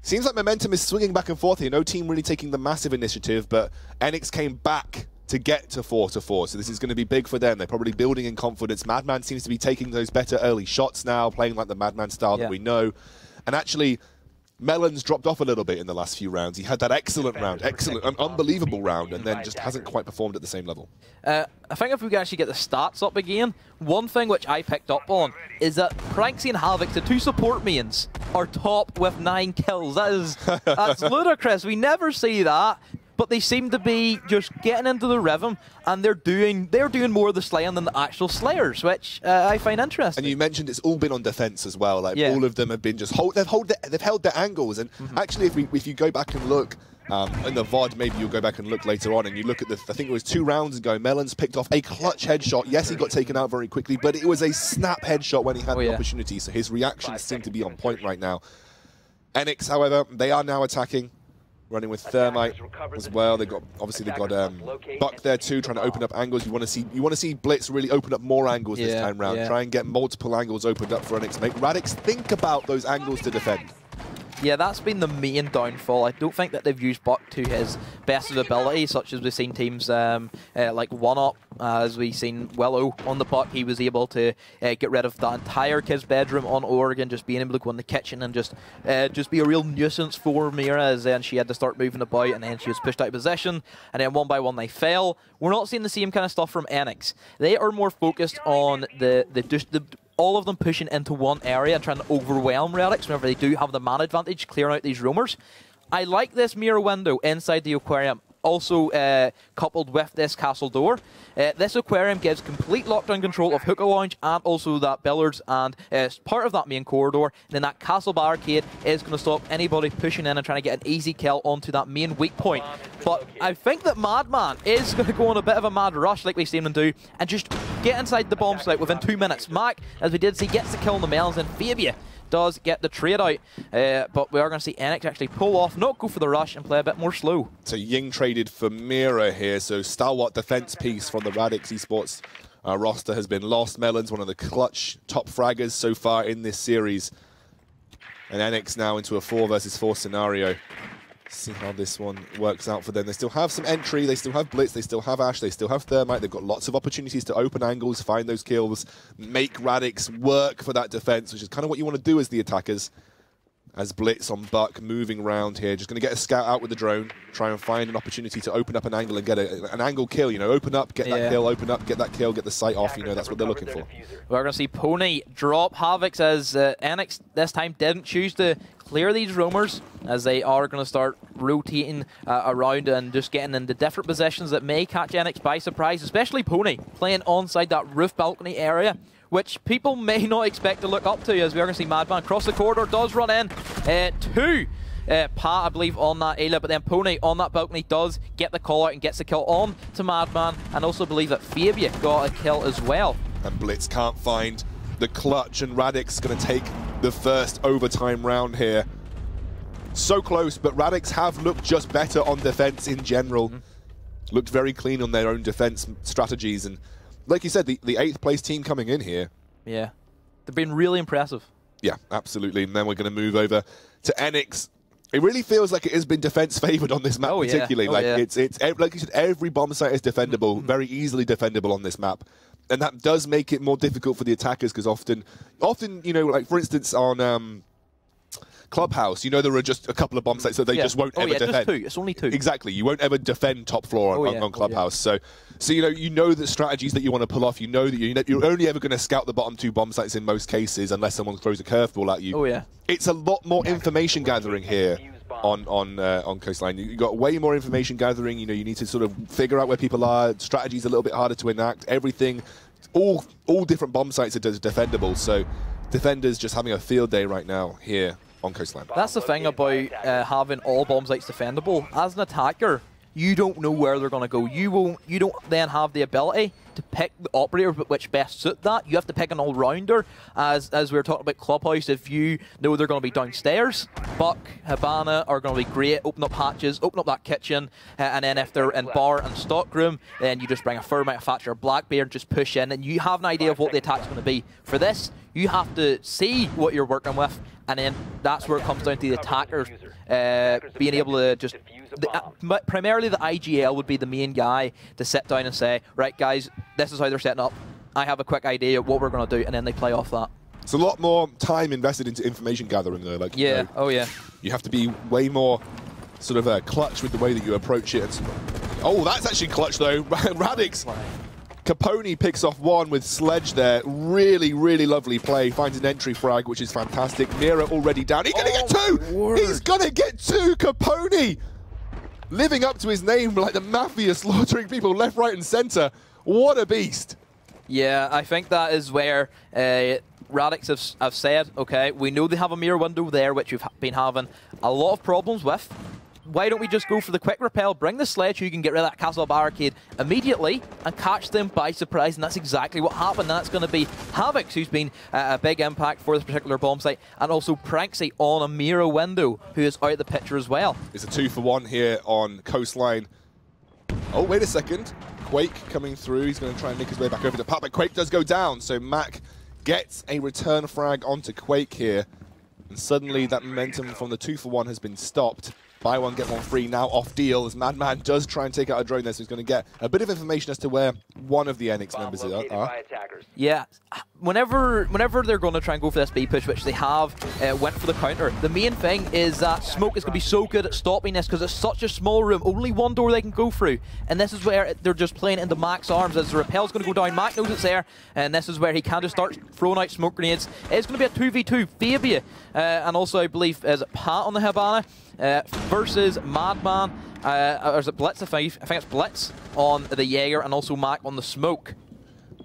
Seems like momentum is swinging back and forth here. No team really taking the massive initiative, but Enyx came back to get to 4-4, so this is going to be big for them. They're probably building in confidence. Madman seems to be taking those better early shots now, playing like the Madman style that we know. And actually, Melon's dropped off a little bit in the last few rounds. He had that excellent round, unbelievable round, and then just hasn't quite performed at the same level. I think if we can actually get the stats up again, one thing which I picked up on is that Pranksy and Havoc, the 2 support mains, are top with 9 kills. That's ludicrous. We never see that. But they seem to be just getting into the rhythm, and they're doing more of the slaying than the actual slayers, which I find interesting. And you mentioned it's all been on defense as well. Like all of them have been just they've held their angles. And actually, if you go back and look in the VOD, maybe you'll go back and look later on, and you look at I think it was 2 rounds ago, Melons picked off a clutch headshot. Yes, he got taken out very quickly, but it was a snap headshot when he had the opportunity. So his reactions seem to be on point right now. Enyx, however, they are now attacking. Running with Thermite as well. They've got Buck there too, trying to open up angles. You want to see Blitz really open up more angles this time round. Try and get multiple angles opened up for Enyx. Make Radix think about those angles to defend. Yeah, that's been the main downfall. I don't think that they've used Buck to his best of ability, such as we've seen teams like 1UP, as we've seen Willow on the Buck. He was able to get rid of that entire kid's bedroom on Oregon, just being able to go in the kitchen and just be a real nuisance for Mira, as then she had to start moving about, and then she was pushed out of position, and then one by one they fell. We're not seeing the same kind of stuff from Enyx. They are more focused on all of them pushing into one area and trying to overwhelm Radix whenever they do have the man advantage, clearing out these roamers. I like this mirror window inside the aquarium, also coupled with this castle door. This aquarium gives complete lockdown control of hookah lounge and also that billiards, and part of that main corridor. And then that castle barricade is going to stop anybody pushing in and trying to get an easy kill onto that main weak point. But I think that Madman is going to go on a bit of a mad rush like we've seen him do and just get inside the bomb site within 2 minutes. Mac, as we did see, gets the kill on the Melons, and Fabia does get the trade out, but we are going to see Enyx actually pull off, not go for the rush, and play a bit more slow. So Ying traded for Mira here, so stalwart defense piece from the Radix Esports roster has been lost. Melon's one of the clutch top fraggers so far in this series, and Enyx now into a 4 versus 4 scenario. See how this one works out for them. They still have some entry, they still have Blitz, they still have Ash, they still have Thermite. They've got lots of opportunities to open angles, find those kills, make Radix work for that defense, which is kind of what you want to do as the attackers. As Blitz on Buck moving around here, just going to get a scout out with the drone, try and find an opportunity to open up an angle and get an angle kill. You know, open up, get that kill, open up, get that kill, get the sight off. You know, that's what they're looking for. We're going to see Pony drop Havocs, as Enyx this time didn't choose to clear these roamers, as they are going to start rotating around and just getting into different positions that may catch Enyx by surprise, especially Pony playing onside that roof balcony area, which people may not expect to look up to, as we are going to see Madman across the corridor, does run in to Pat, I believe, on that Ayla, but then Pony on that balcony does get the call out and gets the kill on to Madman, and also believe that Fabia got a kill as well. And Blitz can't find the clutch, and Radix going to take the first overtime round here. So close, but Radix have looked just better on defense in general. Looked very clean on their own defense strategies, and like you said, the 8th place team coming in here. Yeah. They've been really impressive. Yeah, absolutely. And then we're going to move over to Enyx. It really feels like it has been defense favored on this map, particularly. It's like you said, every bomb site is defendable, very easily defendable on this map. And that does make it more difficult for the attackers, because often, you know, like for instance on Clubhouse, you know, there are just a couple of bomb sites that they just won't ever defend. Just 2. It's only 2. Exactly. You won't ever defend top floor on Clubhouse. So you know the strategies that you want to pull off. You know that you're only ever going to scout the bottom 2 bomb sites in most cases, unless someone throws a curveball at you. It's a lot more information gathering here on Coastline. You got way more information gathering. You know, you need to sort of figure out where people are. Strategy's a little bit harder to enact. Everything, all different bomb sites are defendable. So defenders just having a field day right now here on Coastline. That's the thing about having all bomb sites defendable. As an attacker, you don't know where they're going to go. You don't then have the ability to pick the operator which best suit that. You have to pick an all-rounder. As we were talking about Clubhouse, if you know they're going to be downstairs, Buck, Habana are going to be great. Open up hatches, open up that kitchen, and then if they're in bar and stockroom, then you just bring a fur manufacturer, Blackbeard, just push in, and you have an idea of what the attack's going to be. For this, you have to see what you're working with, and then that's where it comes down to the attackers being able to just... primarily the IGL would be the main guy to sit down and say, right guys, this is how they're setting up. I have a quick idea of what we're going to do, and then they play off that. It's a lot more time invested into information gathering though. Like, yeah, you know, oh yeah. You have to be way more sort of clutch with the way that you approach it. Oh, that's actually clutch though. Radix. Capone picks off one with Sledge there. Really, really lovely play. Finds an entry frag, which is fantastic. Mira already down. He's going to get two! He's going to get two! Capone! Living up to his name like the mafia, slaughtering people left, right, and center. What a beast. Yeah, I think that is where Radix have said, okay, we know they have a mirror window there, which we've been having a lot of problems with. Why don't we just go for the quick repel, bring the Sledge, who can get rid of that castle barricade immediately, and catch them by surprise, and that's exactly what happened. And that's going to be Havix, who's been a big impact for this particular bomb site, and also Pranksy on a mirror window, who is out of the picture as well. It's a 2-for-1 here on Coastline. Oh, wait a second. Quake coming through. He's going to try and make his way back over to Pat, but Quake does go down, so Mac gets a return frag onto Quake here, and suddenly that momentum from the 2-for-1 has been stopped. Buy one, get one free, now off deal, as Madman does try and take out a drone there, so he's going to get a bit of information as to where one of the Enyx members are. Yeah, whenever they're going to try and go for this B push, which they have, went for the counter, the main thing is that Smoke is going to be so good at stopping this because it's such a small room, only one door they can go through, and this is where they're just playing into Mac's arms as the repel's going to go down. Mac knows it's there, and this is where he can just start throwing out smoke grenades. It's going to be a 2v2, Fabia, and also I believe, is it Pat on the Habana? Versus Madman, or is it Blitz? I think it's Blitz on the Jaeger, and also Mac on the Smoke.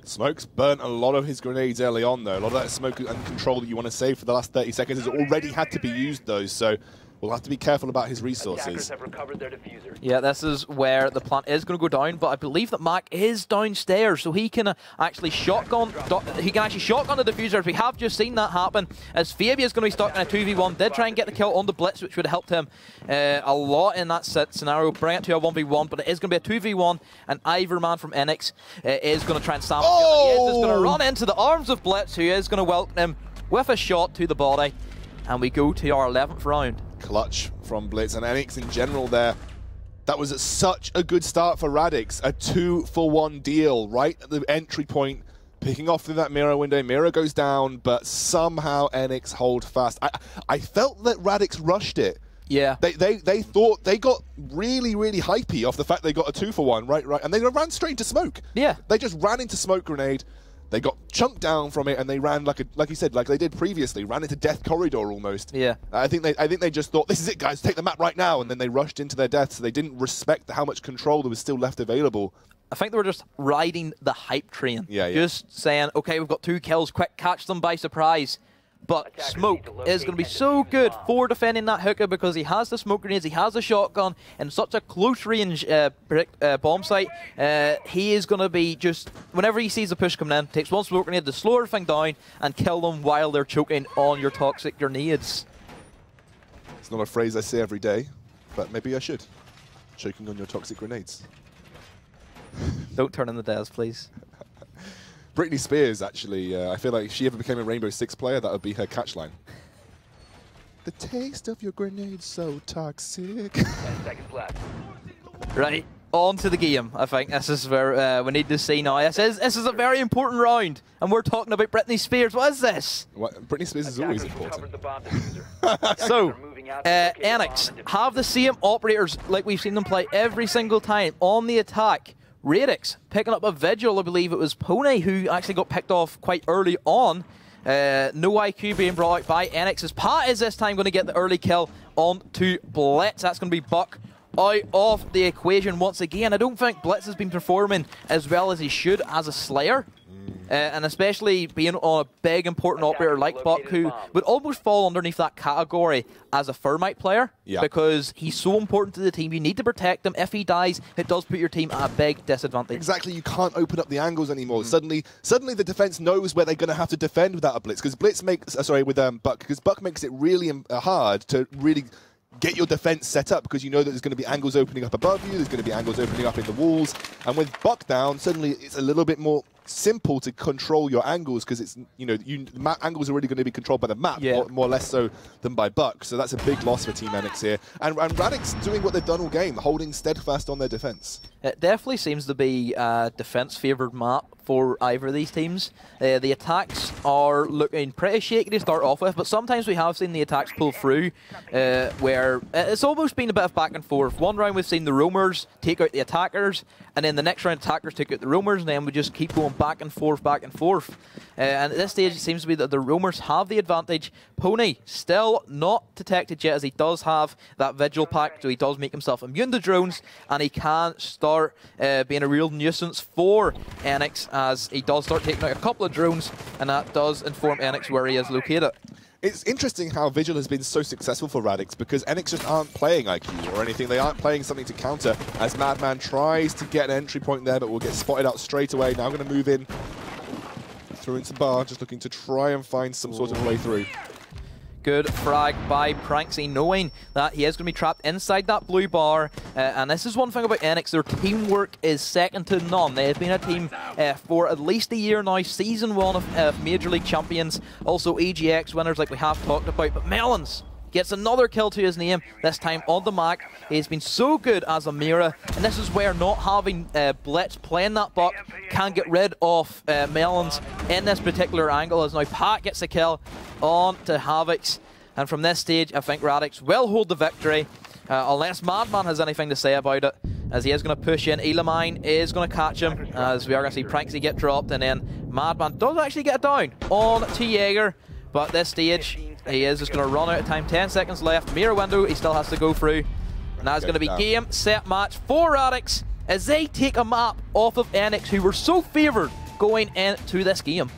Smoke's burnt a lot of his grenades early on though. A lot of that smoke and control that you want to save for the last 30 seconds has already had to be used though, so we'll have to be careful about his resources. Have recovered their diffuser. Yeah, this is where the plant is going to go down, but I believe that Mac is downstairs, so he can actually shotgun. He can actually shotgun the diffuser. We have just seen that happen, as Fabia is going to be stuck in a 2v1. Did try and get the kill on the Blitz, which would have helped him a lot in that scenario. Bring it to a 1v1, but it is going to be a 2v1, and Iverman from Enyx is going to try and stamp him. He is just going to run into the arms of Blitz, who is going to welcome him with a shot to the body, and we go to our 11th round. Clutch from Blitz and Enyx in general there. That was such a good start for Radix. A 2-for-1 deal right at the entry point, picking off through that mirror window. Mirror goes down, but somehow Enyx hold fast. I felt that Radix rushed it. Yeah. They thought they got really, really hypey off the fact they got a 2-for-1, right, and they ran straight into smoke. Yeah. They just ran into smoke grenade. They got chunked down from it, and they ran like you said, like they did previously, ran into death corridor almost. Yeah. I think they just thought, this is it, guys, take the map right now, and then they rushed into their death. So they didn't respect how much control there was still left available. I think they were just riding the hype train. Yeah. Just saying, okay, we've got 2 kills, quick, catch them by surprise. But Smoke is going to be so good for defending that hookah because he has the smoke grenades, he has a shotgun, and such a close range bomb site. He is going to be just, whenever he sees the push coming in, takes one smoke grenade to slow everything down and kill them while they're choking on your toxic grenades. It's not a phrase I say every day, but maybe I should. Choking on your toxic grenades. Don't turn in the Dez, please. Britney Spears, actually, I feel like if she ever became a Rainbow Six player, that would be her catch line. The taste of your grenade's so toxic. 10 seconds left. Right, on to the game. I think this is where we need to see now. This is a very important round, and we're talking about Britney Spears. What is this? Britney Spears is always important. So, Enyx have the same operators like we've seen them play every single time on the attack. Radix picking up a Vigil, I believe it was Pony who actually got picked off quite early on. No IQ being brought out by Enyx. As Pat is this time going to get the early kill on to Blitz. That's going to be Buck out of the equation once again. I don't think Blitz has been performing as well as he should as a Slayer. And especially being on a big important operator like Buck, who would almost fall underneath that category as a Thermite player, because he's so important to the team. You need to protect him. If he dies, it does put your team at a big disadvantage. Exactly, you can't open up the angles anymore. Suddenly the defense knows where they're going to have to defend without a Blitz, because Blitz makes Buck, because Buck makes it really hard to really get your defense set up, because you know that there's going to be angles opening up above you, there's going to be angles opening up in the walls, and with Buck down, suddenly it's a little bit more simple to control your angles, because it's, you know, angles are already going to be controlled by the map, more or less so than by Buck. So that's a big loss for Team Enyx here. And Radix doing what they've done all game, holding steadfast on their defense. It definitely seems to be a defense-favoured map for either of these teams. The attacks are looking pretty shaky to start off with, but sometimes we have seen the attacks pull through, where it's almost been a bit of back and forth. One round we've seen the roamers take out the attackers, and then the next round attackers take out the roamers, and then we just keep going back and forth, back and forth. And at this stage it seems to be that the roamers have the advantage. Pony still not detected yet, as he does have that vigil pack, so he does make himself immune to drones, and he can start being a real nuisance for Enyx, as he does start taking out a couple of drones, and that does inform Enyx where he is located. It's interesting how Vigil has been so successful for Radix, because Enyx just aren't playing IQ or anything. They aren't playing something to counter, as Madman tries to get an entry point there, but will get spotted out straight away. Now going to move in through into bar, just looking to try and find some sort of way through. Good frag by Pranksy, knowing that he is going to be trapped inside that blue bar. And this is one thing about Enyx, their teamwork is second to none. They have been a team for at least a year now, Season 1 of Major League Champions, also EGX winners like we have talked about. But Melons gets another kill to his name, this time on the Mac. He's been so good as a Mira, and this is where not having Blitz playing that Buck can get rid of Melons in this particular angle, as now Pat gets a kill on to Havocs. And from this stage, I think Radix will hold the victory, unless Madman has anything to say about it, as he is going to push in. Elamine is going to catch him, as we are going to see Pranksy get dropped, and then Madman does actually get down on to Jaeger. But at this stage, he is just going to run out of time. 10 seconds left. Mirror window, he still has to go through. And that's going to be game, set, match for Radix, as they take a map off of Enyx, who were so favoured going into this game.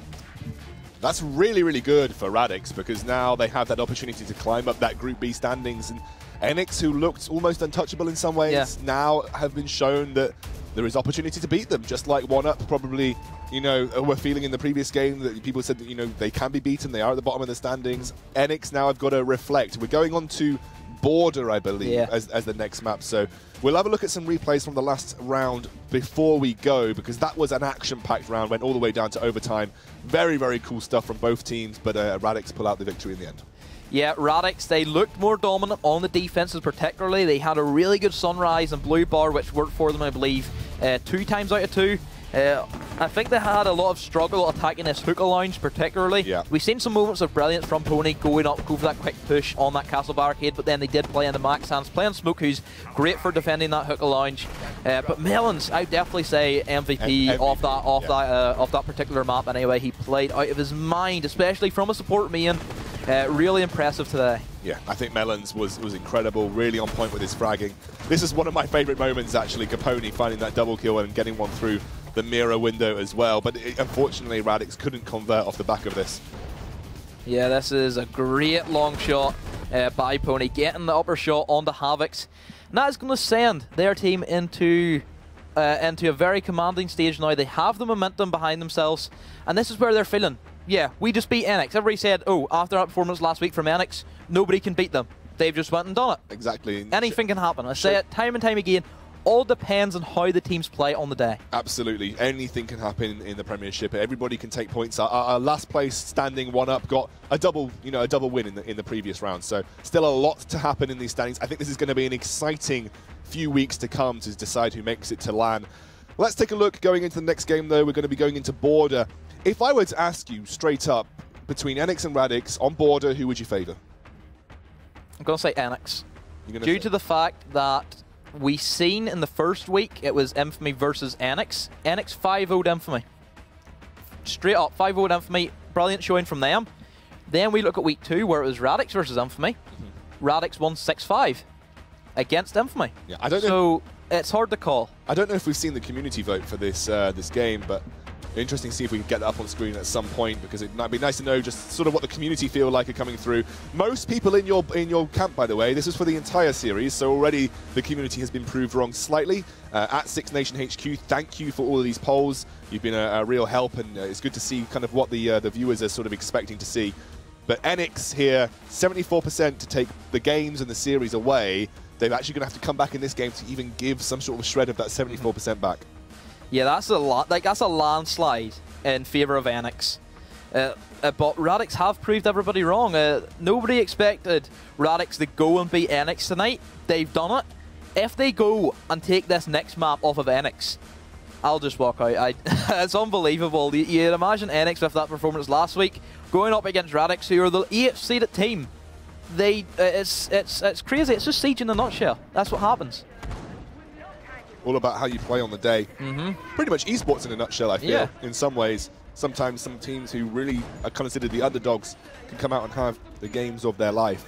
That's really, really good for Radix, because now they have that opportunity to climb up that Group B standings. And Enyx, who looked almost untouchable in some ways, now have been shown that there is opportunity to beat them, just like 1UP probably, you know, were feeling in the previous game, that people said that, you know, they can be beaten, they are at the bottom of the standings. Enyx now have got to reflect. We're going on to Border, I believe, as the next map, so we'll have a look at some replays from the last round before we go, because that was an action-packed round, went all the way down to overtime. Very, very cool stuff from both teams, but Radix pull out the victory in the end. Yeah, Radix, they looked more dominant on the defenses particularly. They had a really good Sunrise and Blue Bar, which worked for them, I believe, 2 times out of 2. I think they had a lot of struggle attacking this hookah lounge particularly. We've seen some moments of brilliance from Pony going up, go for that quick push on that castle barricade, but then they did play in the max hands, playing Smoke, who's great for defending that hookah lounge. But Melons, I would definitely say MVP off that particular map anyway. He played out of his mind, especially from a support main. Really impressive today. Yeah, I think Melons was incredible, really on point with his fragging. This is one of my favourite moments, actually, Capone finding that double kill and getting one through the mirror window as well. But unfortunately, Radix couldn't convert off the back of this. Yeah, this is a great long shot by Pony, getting the upper shot onto Havocs. And that is going to send their team into a very commanding stage now. They have the momentum behind themselves, and this is where they're feeling, yeah, we just beat Enyx. Everybody said, oh, after that performance last week from Enyx, nobody can beat them. They've just went and done it. Exactly. Anything can happen. I say it time and time again. All depends on how the teams play on the day. Absolutely. Anything can happen in the Premiership. Everybody can take points. Our last place standing 1UP got a double win in the previous round. So still a lot to happen in these standings. I think this is going to be an exciting few weeks to come to decide who makes it to LAN. Let's take a look going into the next game, though. We're going to be going into Border. If I were to ask you straight up, between Enyx and Radix on Border, who would you favour? I'm going to say Enyx. Due to the fact that we seen in the first week, it was Infamy versus Enyx. Enyx 5-0'd Infamy. Straight up, 5-0'd Infamy. Brilliant showing from them. Then we look at week 2, where it was Radix versus Infamy. Radix won 6-5 against Infamy. Yeah, I don't know. So it's hard to call. I don't know if we've seen the community vote for this this game, but interesting to see if we can get that up on screen at some point, because it might be nice to know just sort of what the community feel like are coming through. Most people in your camp, by the way, this was for the entire series, so already the community has been proved wrong slightly. At Six Nation HQ, thank you for all of these polls. You've been a real help, and it's good to see kind of what the viewers are sort of expecting to see. But Enyx here, 74% to take the games and the series away. They're actually going to have to come back in this game to even give some sort of shred of that 74% back. Yeah, that's a lot. Like, that's a landslide in favour of Enyx. But Radix have proved everybody wrong. Nobody expected Radix to go and beat Enyx tonight. They've done it. If they go and take this next map off of Enyx, I'll just walk out. It's unbelievable. You'd imagine Enyx with that performance last week going up against Radix, who are the 8th seeded team. It's crazy. It's just Siege in a nutshell. That's what happens. All about how you play on the day. Pretty much esports in a nutshell, I feel, in some ways. Sometimes some teams who really are considered the underdogs can come out and have the games of their life.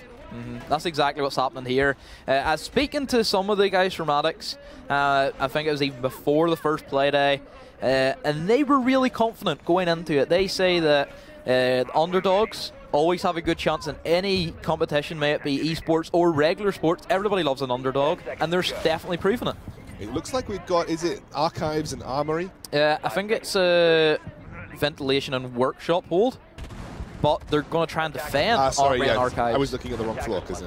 That's exactly what's happening here. I was speaking to some of the guys from Radix, I think it was even before the first play day, and they were really confident going into it. They say that underdogs always have a good chance in any competition, may it be esports or regular sports. Everybody loves an underdog, and they're definitely proving it. It looks like we've got, is it Archives and Armory? I think it's a Ventilation and Workshop hold, but they're going to try and defend Armory and Archives. I was looking at the wrong floor, because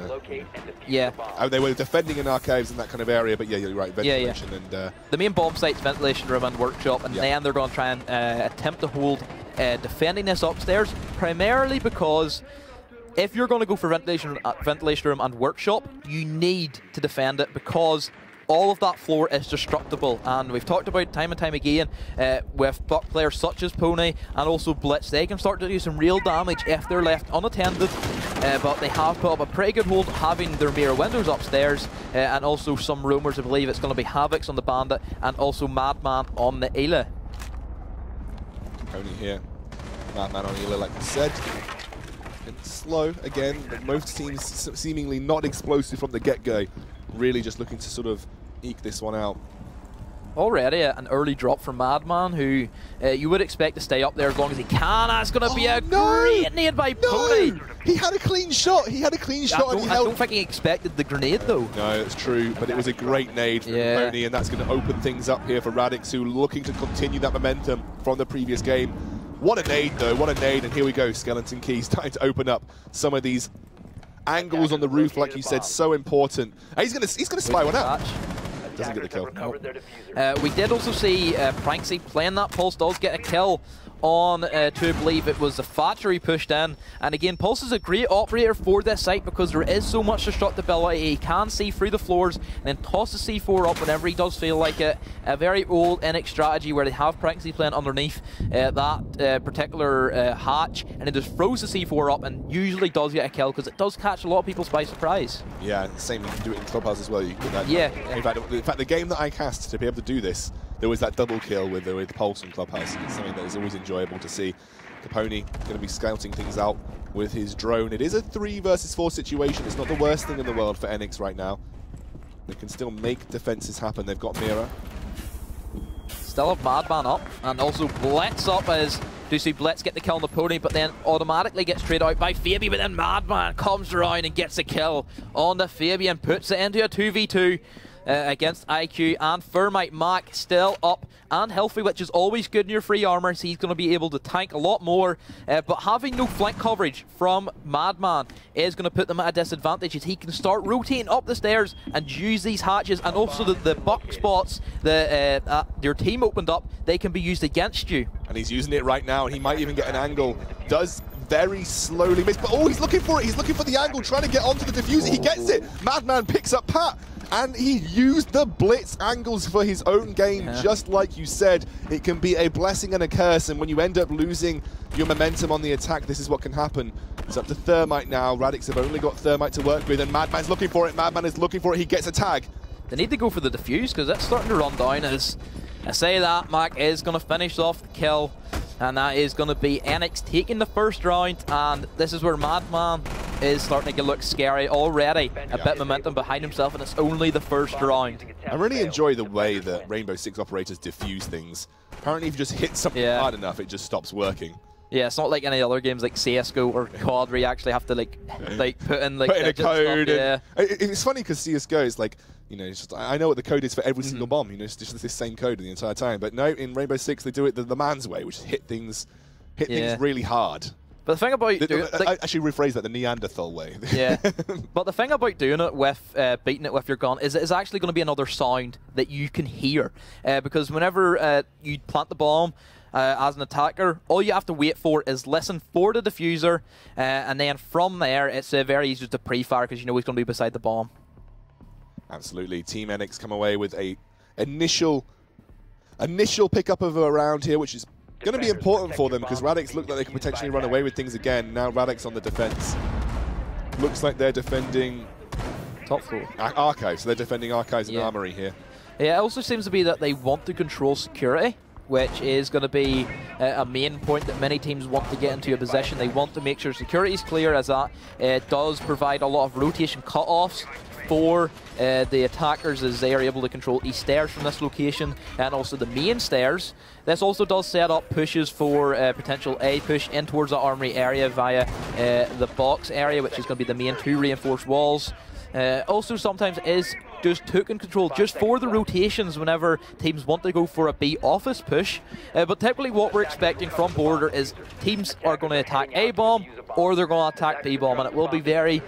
they were defending in Archives in that kind of area, but yeah, you're right, Ventilation and... the main bomb site's Ventilation Room and Workshop, and then they're going to try and attempt to hold defending this upstairs, primarily because if you're going to go for Ventilation Room and Workshop, you need to defend it, because all of that floor is destructible, and we've talked about time and time again with Buck players such as Pony and also Blitz. They can start to do some real damage if they're left unattended, but they have put up a pretty good hold having their mirror windows upstairs, and also some rumours, I believe it's going to be Havocs on the Bandit and also Madman on the Ayla. Pony here, Madman on Ayla, like you said. And slow again, but most teams seemingly not explosive from the get-go. Really just looking to sort of eke this one out. Already an early drop from Madman, who you would expect to stay up there as long as he can. That's going to be a great nade by Pony. He had a clean shot. He had a clean shot. I don't think he expected the grenade, though. No, it's true, but it was a great nade from Pony, and that's going to open things up here for Radix, who are looking to continue that momentum from the previous game. What a nade, though. What a nade. And here we go. Skeleton Key starting to open up some of these angles on the roof, like you said, so important. And he's gonna spy one out. Doesn't get the kill. Nope. We did also see Pranksy playing that. Pulse does get a kill on, to I believe it was the Thatcher he pushed in. And again, Pulse is a great operator for this site because there is so much destructibility. He can see through the floors and then toss the C4 up whenever he does feel like it. A very old Enyx strategy where they have Pranksy playing underneath that particular hatch, and it just throws the C4 up and usually does get a kill because it does catch a lot of people by surprise. Yeah, same, you can do it in Clubhouse as well. You can do that. Yeah. In fact, the game that I cast to be able to do this, there was that double kill with Pulse and Clubhouse. It's something that is always enjoyable to see. Capone going to be scouting things out with his drone. It is a 3 versus 4 situation. It's not the worst thing in the world for Enyx right now. They can still make defenses happen. They've got Mira. Still have Madman up, and also Blitz up as do see Blitz get the kill on the Pony, but then automatically gets traded out by Fabi, but then Madman comes around and gets a kill on the Fabi and puts it into a 2v2. Against IQ, and Thermite Mac still up and healthy, which is always good in your free armor, so he's going to be able to tank a lot more, but having no flank coverage from Madman is going to put them at a disadvantage as he can start rotating up the stairs and use these hatches, and also the buck spots that your team opened up, they can be used against you. And he's using it right now, and he might even get an angle. Does very slowly miss, but oh, he's looking for it. He's looking for the angle, trying to get onto the diffuser. He gets it. Madman picks up Pat. And he used the blitz angles for his own game, just like you said. It can be a blessing and a curse, and when you end up losing your momentum on the attack, this is what can happen. It's up to Thermite now. Radix have only got Thermite to work with, and Madman's looking for it. Madman is looking for it. He gets a tag. They need to go for the defuse, because it's starting to run down. As I say that, Mac is going to finish off the kill, and that is going to be Enyx taking the first round, and this is where Madman is starting to look scary already. A bit of momentum behind himself, and it's only the first round. I really enjoy the way that Rainbow Six operators diffuse things. Apparently, if you just hit something hard enough, it just stops working. Yeah, it's not like any other games like CS:GO or COD where you actually have to like put in put in a code. Stuff, it's funny because CS:GO is like, you know, it's just, I know what the code is for every single bomb. You know, it's just this same code the entire time. But no, in Rainbow Six they do it the man's way, which is hit things really hard. But the thing about I actually rephrase that, the Neanderthal way. Yeah. But the thing about doing it with beating it with your gun is it's actually going to be another sound that you can hear, because whenever you plant the bomb as an attacker, all you have to wait for is listen for the diffuser, and then from there it's very easy to pre-fire because you know he's going to be beside the bomb. Absolutely. Team Enyx come away with a initial pickup of a round here, which is going to be important for them because Radix looked like they could potentially run away with things again. Now Radix on the defense. Looks like they're defending top floor Archives. So they're defending Archives and Armory here. Yeah, it also seems to be that they want to control security, which is going to be a main point that many teams want to get into a position. They want to make sure security is clear, as that does provide a lot of rotation cut-offs for the attackers as they are able to control east stairs from this location and also the main stairs. This also does set up pushes for potential A push in towards the armory area via the box area, which is going to be the main 2 reinforced walls. Also sometimes is just taking control just for the rotations whenever teams want to go for a B office push. But typically what we're expecting from Border is teams are going to attack A bomb or they're going to attack B bomb, and it will be very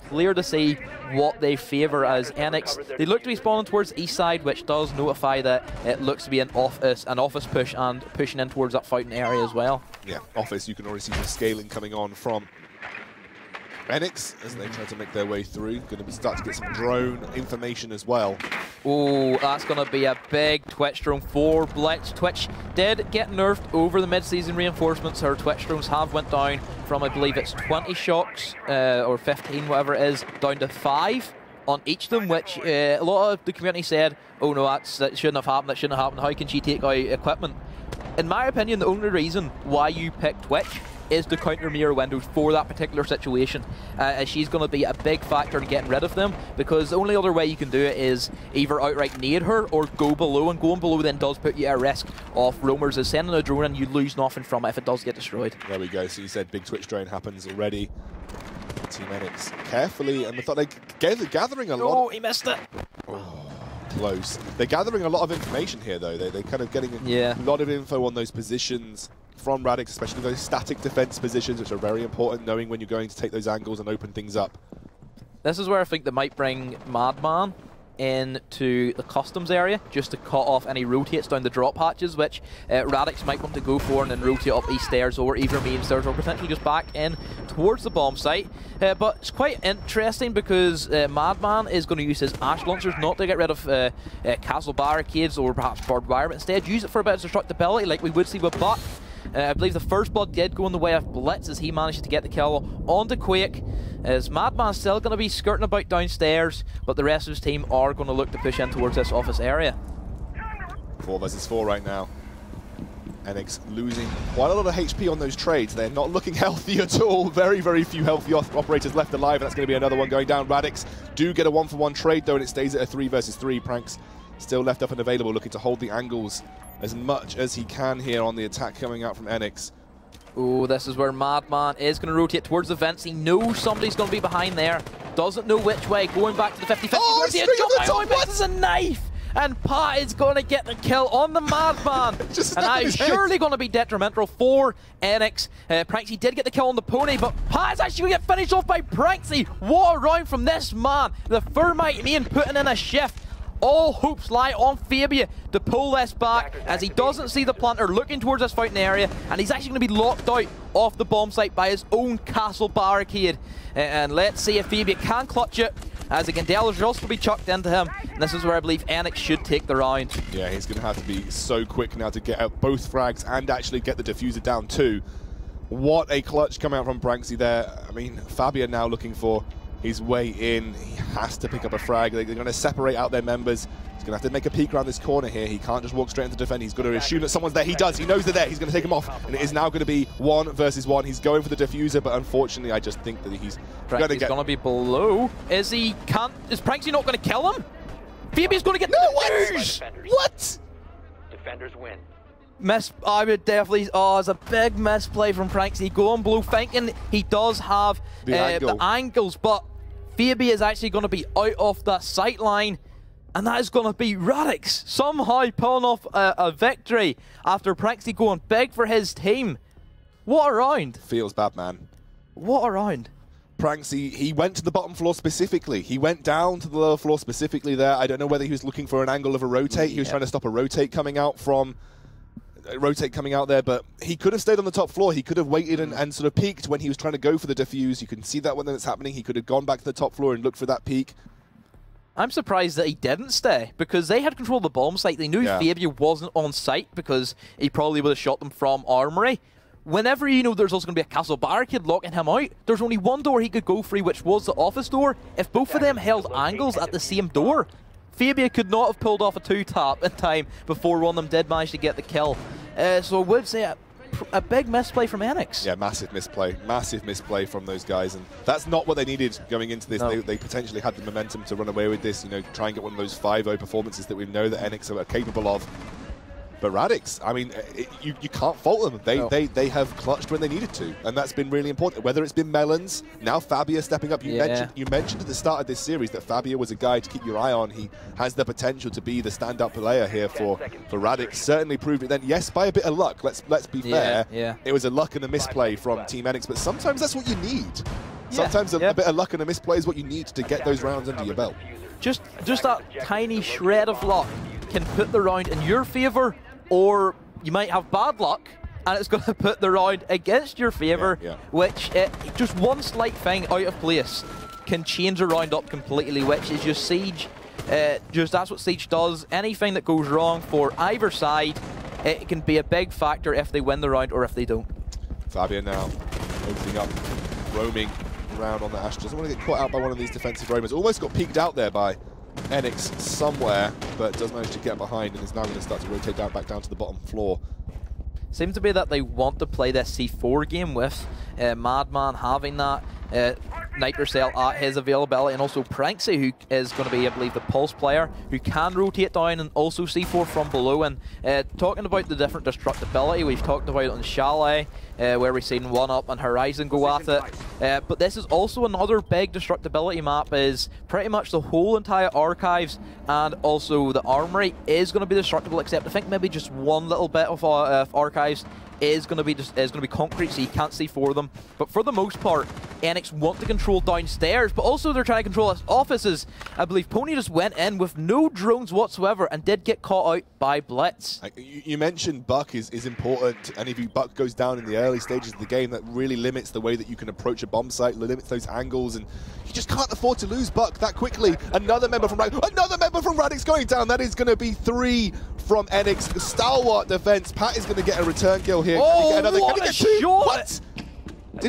clear to see what they favour as Enyx. They look to be spawning towards the east side, which does notify that it looks to be an office push and pushing in towards that fighting area as well. Yeah, office, you can already see the scaling coming on from Enyx as they try to make their way through. Going to start to get some drone information as well. Oh, that's going to be a big Twitch drone for Blitz. Twitch did get nerfed over the mid-season reinforcements. Our Twitch drones have went down from, I believe it's 20 shocks or 15, whatever it is, down to 5 on each of them, which a lot of the community said, oh no, that shouldn't have happened, that shouldn't have happened, how can she take out equipment? In my opinion, the only reason why you pick Twitch is to counter mirror windows for that particular situation, as she's going to be a big factor in getting rid of them, because the only other way you can do it is either outright nade her or go below, and going below then does put you at risk of roamers as sending a drone and you lose nothing from it if it does get destroyed. There we go, so you said big Twitch drone happens already. Team Enyx carefully and methodically gathering a lot. Oh, he missed it. Oh, close. They're gathering a lot of information here though. They're kind of getting a lot of info on those positions from Radix, especially those static defense positions, which are very important, knowing when you're going to take those angles and open things up. This is where I think they might bring Madman into the customs area just to cut off any rotates down the drop hatches, which Radix might want to go for and then rotate up east stairs or either main stairs or potentially just back in towards the bomb site. But it's quite interesting because Madman is going to use his Ash launchers not to get rid of castle barricades or perhaps barbed wire, but instead use it for a bit of destructibility like we would see with Buck. I believe the first blood did go in the way of Blitz as he managed to get the kill onto Quake. As Madman's still going to be skirting about downstairs, but the rest of his team are going to look to push in towards this office area. 4 versus 4 right now. Enyx losing quite a lot of HP on those trades. They're not looking healthy at all. Very, very few healthy operators left alive. That's going to be another one going down. Radix do get a 1-for-1 trade though, and it stays at a 3 versus 3. Pranks still left up and available, looking to hold the angles as much as he can here on the attack coming out from Enyx. Oh, this is where Madman is going to rotate towards the vents. He knows somebody's going to be behind there. Doesn't know which way. Going back to the 50-50. Oh, this is a knife! And Pat is going to get the kill on the Madman. And that is surely going to be detrimental for Enyx. Pranksy did get the kill on the pony, but Pat is actually going to get finished off by Pranksy. What a round from this man. The Thermite main putting in a shift. All hopes lie on Fabia to pull this back as he doesn't see the planter looking towards this fighting area, and he's actually going to be locked out off the bomb site by his own castle barricade. And let's see if Fabia can clutch it, as the Gandelas will also be chucked into him. And this is where I believe Enyx should take the round. Yeah, he's going to have to be so quick now to get out both frags and actually get the diffuser down too. What a clutch coming out from Pranksy there. I mean, Fabia now looking for his way in. He has to pick up a frag. They're going to separate out their members. He's He's going to have to make a peek around this corner here. He can't just walk straight into defend. He's got to assume that someone's there. He does. He knows they're there. He's going to take them off. And it is now going to be 1 versus 1. He's going for the diffuser, but unfortunately, I just think that he's going to get... going to be below. Is he... Is Pranksy not going to kill him? Phoebe's going to get... No, what? Defenders win. I would definitely... Oh, it's a big misplay from Pranksy. Going blue, thinking he does have the angles, but Phoebe is actually going to be out of that sight line. And that is going to be Radix somehow pulling off a victory after Pranksy going big for his team. What a round. Feels bad, man. What a round. Pranksy, he went to the bottom floor specifically. He went down to the lower floor specifically there. I don't know whether he was looking for an angle of a rotate. He was trying to stop a rotate coming out there, but he could have stayed on the top floor. He could have waited and sort of peeked when he was trying to go for the defuse. You can see that when it's happening. He could have gone back to the top floor and looked for that peek. I'm surprised that he didn't stay, because they had control of the bomb site. They knew Fabio wasn't on site because he probably would have shot them from Armory. Whenever you know there's also going to be a castle barricade locking him out, there's only one door he could go through, which was the office door. If both of them held angles at the same door, Fabio could not have pulled off a 2-tap in time before one of them did manage to get the kill. So I would say a big misplay from Enyx. Yeah, massive misplay from those guys, and that's not what they needed going into this. No. They potentially had the momentum to run away with this, you know, try and get one of those 5-0 performances that we know that Enyx are capable of. But Radix, I mean, you can't fault them. They have clutched when they needed to, and that's been really important. Whether it's been Melons, now Fabio stepping up. You mentioned at the start of this series that Fabio was a guy to keep your eye on. He has the potential to be the stand-up player here for Radix. Certainly proved it then. Yes, by a bit of luck. Let's be fair. It was a luck and a misplay from Team Enyx, but sometimes that's what you need. Sometimes a bit of luck and a misplay is what you need to get those rounds under your belt. Just that tiny shred of luck can put the round in your favour, or you might have bad luck and it's going to put the round against your favour, which just one slight thing out of place can change a round up completely, which is just Siege. That's what Siege does. Anything that goes wrong for either side, it can be a big factor if they win the round or if they don't. Fabio now opening up, roaming around on the Ash. Doesn't want to get caught out by one of these defensive roamers. Almost got peeked out there by Enyx somewhere, but does manage to get behind and is now going to start to rotate back down to the bottom floor. Seems to be that they want to play this C4 game with Madman having that Nitro Cell at his availability, and also Pranksy, who is going to be, I believe, the Pulse player, who can rotate down and also C4 from below. And talking about the different destructibility, we've talked about it on Chalet, where we've seen 1UP and Horizon go at it. But this is also another big destructibility map, is pretty much the whole entire Archives and also the Armory is going to be destructible, except I think maybe just one little bit of Archives is going to be concrete, so you can't see for them. But for the most part, Enyx want to control downstairs, but also they're trying to control his offices. I believe Pony just went in with no drones whatsoever and did get caught out by Blitz. You mentioned Buck is important, and if Buck goes down in the early stages of the game, that really limits the way that you can approach a bomb site, limits those angles, and you just can't afford to lose Buck that quickly. Another member from Radix going down. That is going to be 3 from Enyx. Stalwart defense. Pat is going to get a return kill here. Oh, what a shot! What?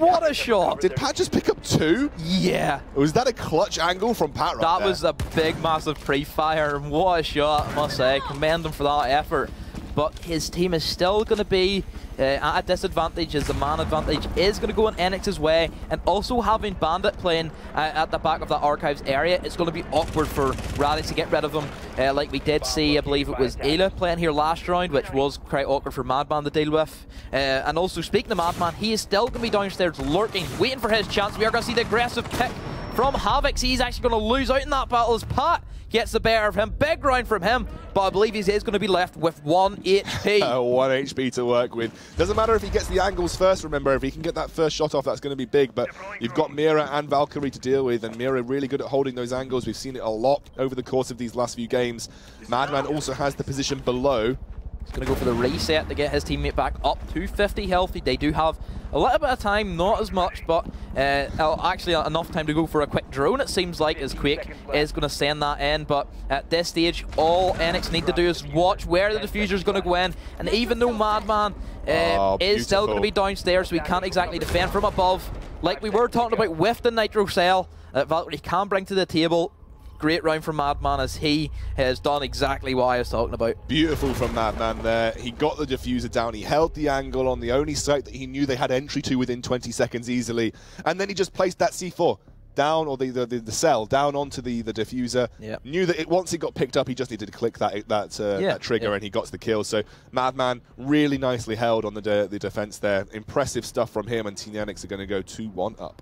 What a shot! Did Pat just pick up 2? Yeah. Was that a clutch angle from Pat right there? That was a big, massive pre-fire, and what a shot, I must say. Commend him for that effort. But his team is still going to be at a disadvantage, as the man advantage is going to go in Enyx's way, and also having Bandit playing at the back of that Archives area, it's going to be awkward for Radix to get rid of him. Like we did see, I believe it was Ayla playing here last round, which was quite awkward for Madman to deal with. And also, speaking of Madman, he is still going to be downstairs lurking, waiting for his chance. We are going to see the aggressive pick from Havix. He's actually going to lose out in that battle as Pat gets the better of him. Big round from him, but I believe he is going to be left with 1 HP. 1 HP to work with. Doesn't matter if he gets the angles first, remember. If he can get that first shot off, that's going to be big, but you've got Mira and Valkyrie to deal with, and Mira really good at holding those angles. We've seen it a lot over the course of these last few games. Madman also has the position below. He's going to go for the reset to get his teammate back up to 50 healthy. They do have a little bit of time, not as much, but actually enough time to go for a quick drone, it seems like, as Quake is going to send that in. But at this stage, all Enyx need to do is watch where the diffuser is going to go in. And even though Madman is still going to be downstairs, so he can't exactly defend from above, like we were talking about with the Nitro Cell, Valkyrie can bring to the table, great round from Madman as he has done exactly what I was talking about. Beautiful from Madman there. He got the diffuser down. He held the angle on the only site that he knew they had entry to within 20 seconds easily. And then he just placed that C4 down, or the cell down onto the diffuser. Yep. Knew that once it got picked up, he just needed to click that trigger, and he got the kill. So Madman really nicely held on the defense there. Impressive stuff from him, and Team Enyx are going to go 2-1 up.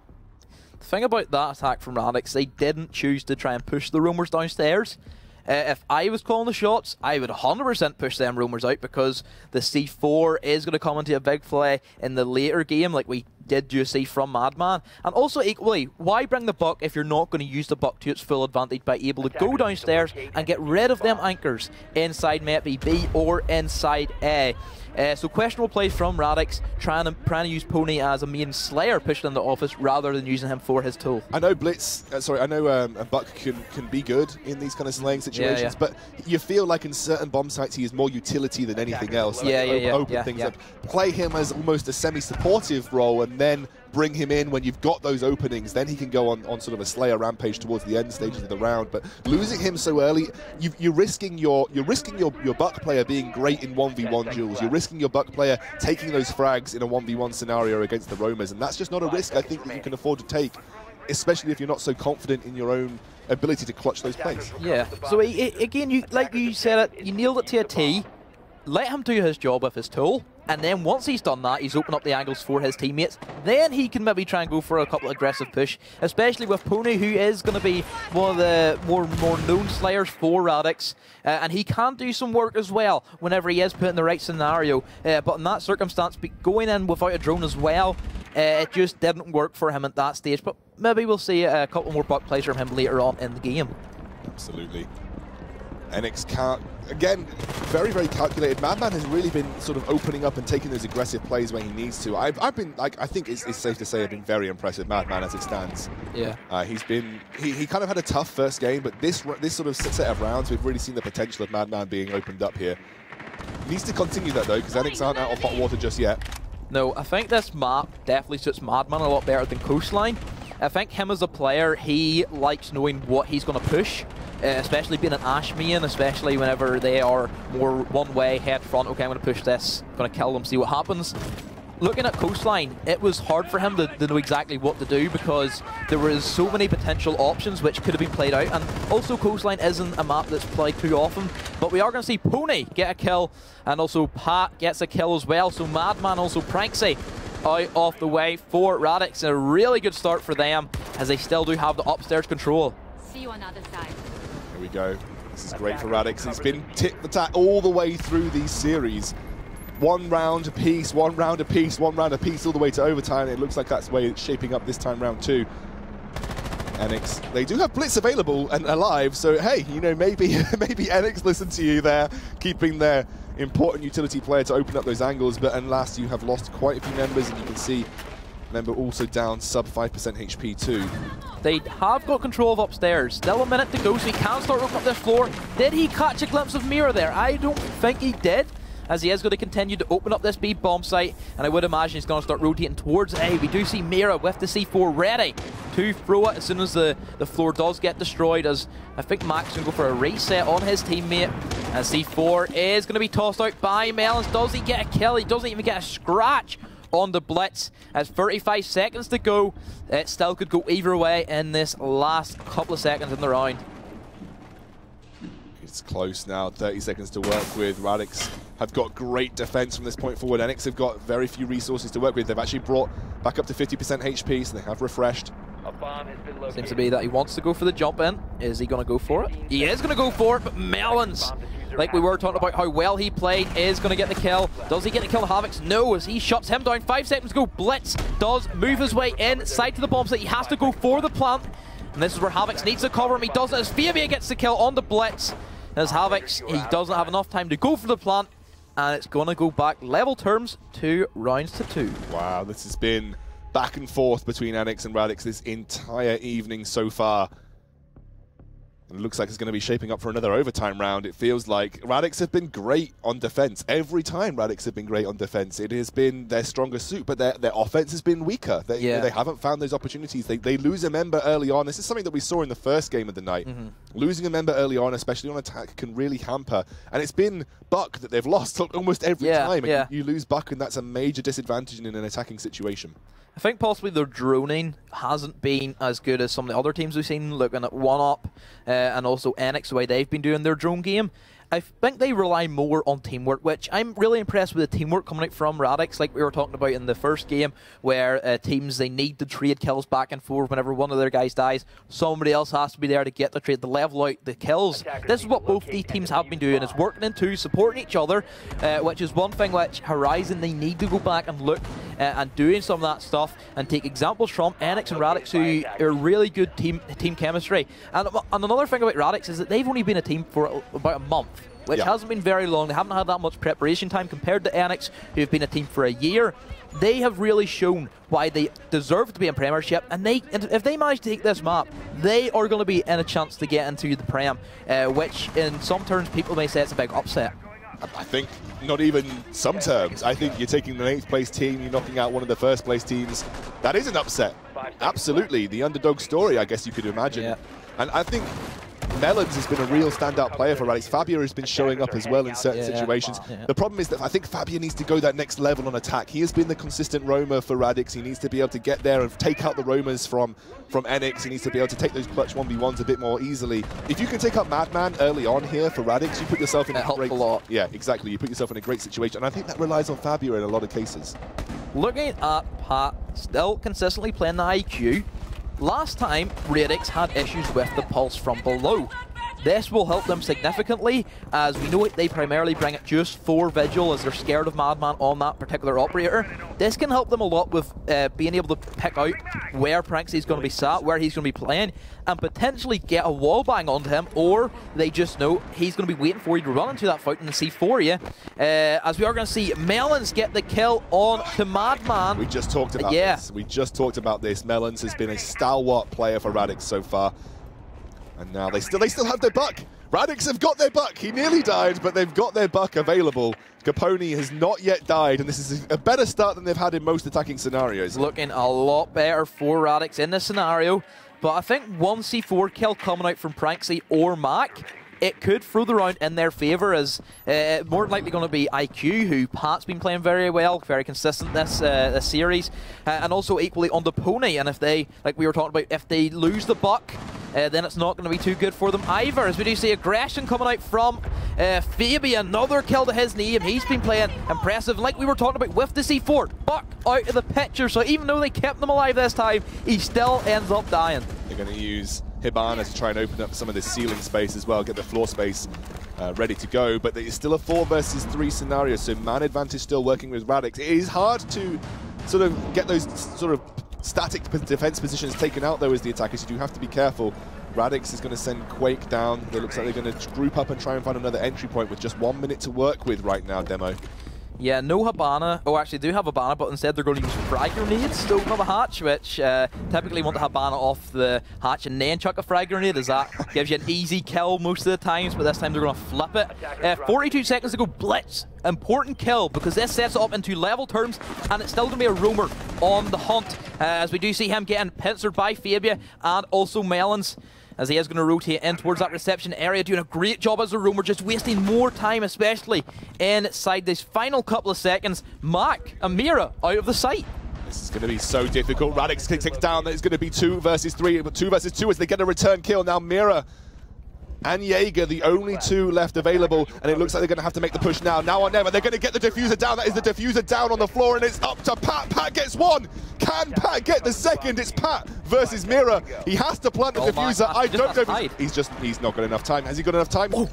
The thing about that attack from Radix, they didn't choose to try and push the roamers downstairs. If I was calling the shots, I would 100% push them roamers out, because the C4 is going to come into a big play in the later game, like we did just see from Madman. And also equally, why bring the buck if you're not going to use the buck to its full advantage by able to go downstairs and get rid of them anchors inside maybe B or inside A. So questionable plays from Radix, trying to use Pony as a main slayer pushing in the office rather than using him for his tool. I know Blitz, I know a Buck can be good in these kind of slaying situations, but you feel like in certain bomb sites he is more utility than anything else. Open things up. Play him as almost a semi-supportive role, and then bring him in when you've got those openings. Then he can go on sort of a Slayer rampage towards the end stages of the round. But losing him so early, you're risking your Buck player being great in 1v1 duels. You're risking your Buck player taking those frags in a 1v1 scenario against the roamers, and that's just not a risk I think that you can afford to take, especially if you're not so confident in your own ability to clutch those plays. Yeah. So again, like you said it, you nailed it to a T. Let him do his job with his tool, and then once he's done that, he's opened up the angles for his teammates. Then he can maybe try and go for a couple of aggressive push, especially with Pony, who is going to be one of the more known slayers for Radix, and he can do some work as well whenever he is put in the right scenario. But in that circumstance, going in without a drone as well, it just didn't work for him at that stage. But maybe we'll see a couple more buck plays from him later on in the game. Absolutely. Enyx can't, again, very, very calculated. Madman has really been sort of opening up and taking those aggressive plays when he needs to. I've been, like, I think it's safe to say I've been very impressed with Madman as it stands. Yeah. He kind of had a tough first game, but this sort of set of rounds, we've really seen the potential of Madman being opened up here. He needs to continue that though, because Enyx aren't out of hot water just yet. No, I think this map definitely suits Madman a lot better than Coastline. I think him as a player, he likes knowing what he's going to push, especially being an Ashe main, especially whenever they are more one-way, head front. Okay, I'm going to push this, going to kill them, see what happens. Looking at Coastline, it was hard for him to know exactly what to do, because there was so many potential options which could have been played out, and also Coastline isn't a map that's played too often. But we are going to see Pony get a kill, and also Pat gets a kill as well, so Madman also Pranksy out of the way for Radix. A really good start for them, as they still do have the upstairs control. See you on the other side. Here we go. This is great for Radix. He's been tit-for-tat all the way through these series. One round apiece, one round apiece, one round apiece, all the way to overtime. It looks like that's the way it's shaping up this time round too. Enyx, they do have Blitz available and alive, so hey, you know, maybe Enyx listened to you there, keeping their important utility player to open up those angles, but alas, you have lost quite a few members, and you can see member also down sub 5% HP too. They have got control of upstairs. Still a minute to go, so he can start opening up this floor. Did he catch a glimpse of Mira there? I don't think he did, as he is going to continue to open up this B bomb site, and I would imagine he's going to start rotating towards A. We do see Mira with the C4 ready to throw it as soon as the floor does get destroyed, as I think Max is going to go for a reset on his teammate, and C4 is going to be tossed out by Melons. Does he get a kill? He doesn't even get a scratch on the Blitz, as 35 seconds to go. It still could go either way in this last couple of seconds in the round. It's close now, 30 seconds to work with. Radix have got great defense from this point forward. Enyx have got very few resources to work with. They've actually brought back up to 50% HP, so they have refreshed. A bomb has been located. Seems to be that he wants to go for the jump in. Is he going to go for it? He is going to go for it, but Melons, like we were talking about how well he played, is going to get the kill. Does he get the kill? Havix? No, as he shuts him down. 5 seconds to go. Blitz does move his way inside to the bomb site. He has to go for the plant, and this is where Havix needs to cover him. He does it as Fabia gets the kill on the Blitz. As Havix, he doesn't have enough time to go for the plant, and it's going to go back level terms 2 rounds to 2. Wow, this has been back and forth between Enyx and Radix this entire evening so far. It looks like it's going to be shaping up for another overtime round. It feels like Radix have been great on defense. Every time Radix have been great on defense, it has been their stronger suit, but their offense has been weaker. They haven't found those opportunities. They lose a member early on. This is something that we saw in the first game of the night. Losing a member early on, especially on attack, can really hamper. And it's been Buck that they've lost almost every time. And you lose Buck, and that's a major disadvantage in an attacking situation. I think possibly their droning hasn't been as good as some of the other teams we've seen, looking at 1UP and also Enyx, the way they've been doing their drone game. I think they rely more on teamwork, which I'm really impressed with the teamwork coming out from Radix, like we were talking about in the first game, where teams, they need to trade kills back and forth. Whenever one of their guys dies, somebody else has to be there to get the trade, to level out the kills. This is what both these teams have been doing, is working in two, supporting each other, which is one thing which Horizon, they need to go back and look and doing some of that stuff and take examples from Enyx and Radix, who are really good team chemistry. And another thing about Radix is that they've only been a team for about a month, which hasn't been very long. They haven't had that much preparation time compared to Enyx, who've been a team for a year. They have really shown why they deserve to be in Premiership, and if they manage to take this map, they are going to be in a chance to get into the Prem, which in some terms people may say it's a big upset. I think not even some terms. I think you're taking the 8th place team, you're knocking out one of the 1st place teams. That is an upset. Absolutely. The underdog story, I guess you could imagine. And I think Melons has been a real standout player for Radix. Fabio has been showing up as well in certain situations. The problem is that I think Fabio needs to go that next level on attack. He has been the consistent roamer for Radix. He needs to be able to get there and take out the roamers from Enyx. He needs to be able to take those clutch 1v1s a bit more easily. If you can take up Madman early on here for Radix, you put yourself in a great... a lot. Yeah, exactly. You put yourself in a great situation. And I think that relies on Fabio in a lot of cases. Looking at Pat, still consistently playing the IQ. Last time, Radix had issues with the pulse from below. This will help them significantly, as we know they primarily bring it just for Vigil, as they're scared of Madman on that particular operator. This can help them a lot with being able to pick out where Pranksy's going to be sat, where he's going to be playing, and potentially get a wall bang onto him, or they just know he's going to be waiting for you to run into that fountain and see for you. As we are going to see Melons get the kill on to Madman. We just talked about this. We just talked about this. Melons has been a stalwart player for Radix so far. And now they still have their Buck. Radix have got their Buck. He nearly died, but they've got their Buck available. Capone has not yet died, and this is a better start than they've had in most attacking scenarios. Looking a lot better for Radix in this scenario, but I think one C4 kill coming out from Pranksy or Mac, it could throw the round in their favour, as more likely going to be IQ, who Pat's been playing very well, very consistent this series, and also equally on the Pony. And if they, like we were talking about, if they lose the Buck, then it's not going to be too good for them either, as we do see aggression coming out from Fabian. Another kill to his name. He's been playing impressive, like we were talking about with the C4. Buck out of the picture, so even though they kept them alive this time, he still ends up dying. They're going to use Hibana to try and open up some of this ceiling space as well, get the floor space ready to go, but it's still a 4 versus 3 scenario, so man advantage still working with Radix. It is hard to sort of get those sort of static defense positions taken out though as the attackers. You do have to be careful. Radix is going to send Quake down. It looks like they're going to group up and try and find another entry point with just 1 minute to work with right now, Demo. Yeah, no Hibana. Oh, actually, they do have Hibana, but instead they're going to use frag grenades. Still have a hatch, which typically want to Hibana off the hatch and then chuck a frag grenade, as that gives you an easy kill most of the times, but this time they're going to flip it. 42 seconds to go. Blitz. Important kill, because this sets it up into level terms, and it's still going to be a roamer on the hunt, as we do see him getting pincered by Fabia and also Melons, as he is going to rotate in towards that reception area, doing a great job as a roamer, just wasting more time, especially inside this final couple of seconds. Mac and Mira out of the sight. This is going to be so difficult. Radix takes down. It's going to be 2 versus 3, but 2 versus 2 as they get a return kill. Now Mira and Jaeger, the only 2 left available, and it looks like they're going to have to make the push now. Now or never. They're going to get the diffuser down. That is the diffuser down on the floor, and it's up to Pat. Pat gets 1. Can Pat get the second? It's Pat versus Mira. He has to plant the diffuser. I don't know if he's not got enough time. Has he got enough time? Oh.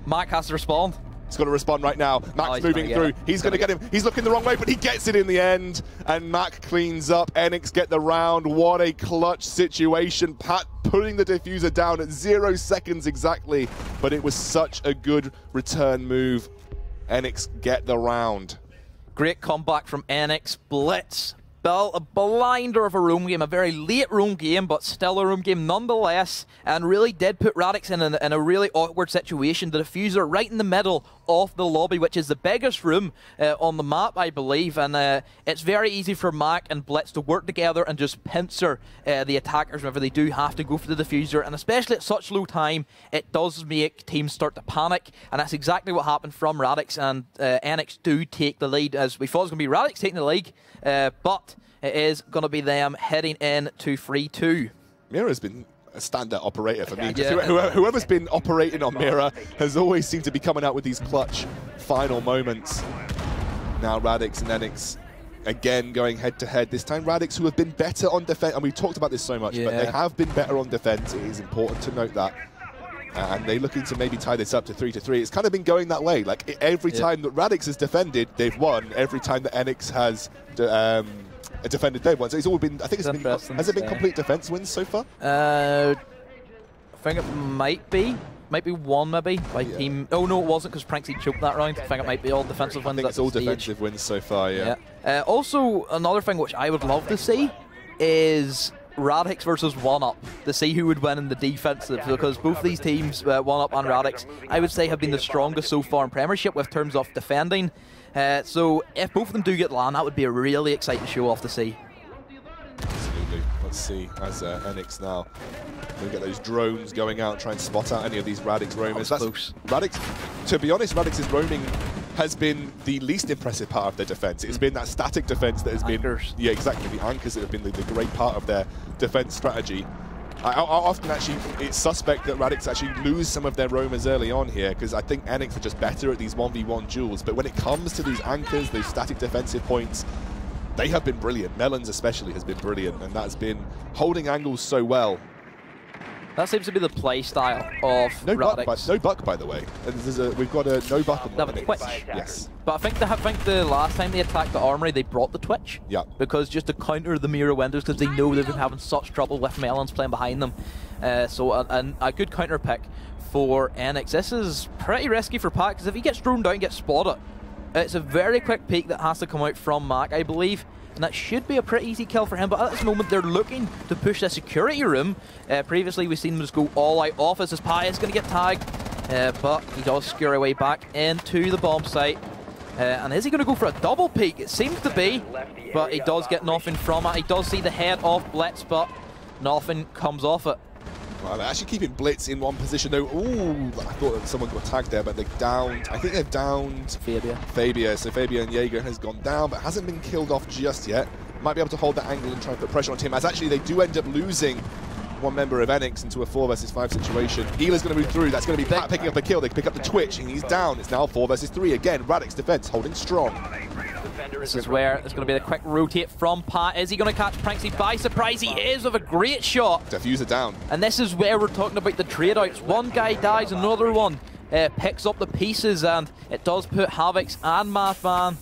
Mac has to respond. He's got to respond right now. Mac's moving through. He's going to get him. He's looking the wrong way, but he gets it in the end. And Mac cleans up. Enyx get the round. What a clutch situation. Pat putting the diffuser down at 0 seconds exactly. But it was such a good return move. Enyx get the round. Great comeback from Enyx. Blitz. built a blinder of a roam game, a very late roam game, but still a roam game nonetheless, and really did put Radix in a really awkward situation. The diffuser right in the middle of the lobby, which is the biggest room on the map, I believe, and it's very easy for Mac and Blitz to work together and just pincer the attackers whenever they do have to go for the diffuser, and especially at such low time, it does make teams start to panic, and that's exactly what happened from Radix, and Enyx do take the lead, as we thought it was going to be Radix taking the league, but it is going to be them heading in to 3-2. Mira's been a standout operator for me. Whoever's been operating on Mira has always seemed to be coming out with these clutch final moments. Now Radix and Enyx again going head to head. This time Radix, who have been better on defense, and we've talked about this so much, but they have been better on defense. It is important to note that. And they're looking to maybe tie this up to 3-3. It's kind of been going that way. Like every time that Radix has defended, they've won. Every time that Enyx has defended, they've won. So it's all been. I think it's been. Has it been complete defense wins so far? I think it might be. Might be one, maybe, by team. Oh, no, it wasn't, because Pranksy choked that round. I think it might be all defensive wins. I think it's all defensive wins so far, also, another thing which I would love to see is Radix versus 1UP, to see who would win in the defensive, because both these teams, 1UP and Radix, I would say have been the strongest so far in Premiership with terms of defending. So if both of them do get LAN, that would be a really exciting show off to see. Absolutely. Let's see as Enyx now. We get those drones going out, try and spot out any of these Radix roamers. That's Radix, to be honest, Radix's roaming has been the least impressive part of their defense. It's been that static defense that has been, yeah, exactly, the anchors that have been the great part of their defense strategy. I often actually, it's suspect that Radix actually lose some of their roamers early on here, because I think Enyx are just better at these 1v1 duels. But when it comes to these anchors, those static defensive points, they have been brilliant. Melons especially has been brilliant, and that's been holding angles so well. That seems to be the play style of Radix. No buck, by the way. We've got a no buck on the Twitch. Yes. But I think the last time they attacked the armory, they brought the Twitch. Yeah. Because just to counter the Mira windows, because they know they've been having such trouble with Melons playing behind them. So a good counter pick for Enyx. This is pretty risky for Pat, because if he gets thrown down, gets spotted, it's a very quick peek that has to come out from Mac, I believe. And that should be a pretty easy kill for him, but at this moment they're looking to push the security room. Previously we've seen them just go all out office as Pi is going to get tagged, but he does scurry away back into the bomb site. And is he going to go for a double peek? It seems to be, but he does get nothing from it. He does see the head of Blitz, but nothing comes off it. Well, they're actually keeping Blitz in one position though. Ooh, I thought that someone got tagged there, but they've downed, I think they've downed Fabia. So Fabia and Jaeger has gone down, but hasn't been killed off just yet. Might be able to hold that angle and try and put pressure on him, as actually they do end up losing one member of Enyx into a 4 versus 5 situation. Healer's going to move through. That's going to be Pat picking up a kill. They can pick up the Twitch, and he's down. It's now 4 versus 3 again. Radix defense holding strong. This is where it's going to be the quick rotate from Pat. Is he going to catch Pranksy by surprise? He is, with a great shot. Diffuser down. And this is where we're talking about the trade-outs. One guy dies, another one picks up the pieces, and it does put Havix and Mathman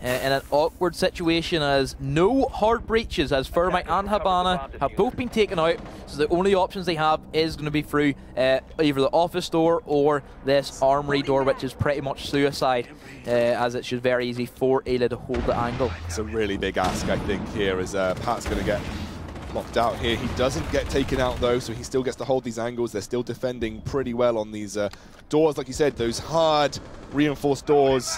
in an awkward situation, as no hard breaches, as Fermite and Habana have both been taken out, so the only options they have is going to be through either the office door or this armory door, which is pretty much suicide, as it should very easy for Ayla to hold the angle. It's a really big ask, I think, here, as Pat's going to get locked out here. He doesn't get taken out though, so he still gets to hold these angles. They're still defending pretty well on these doors, like you said, those hard reinforced doors.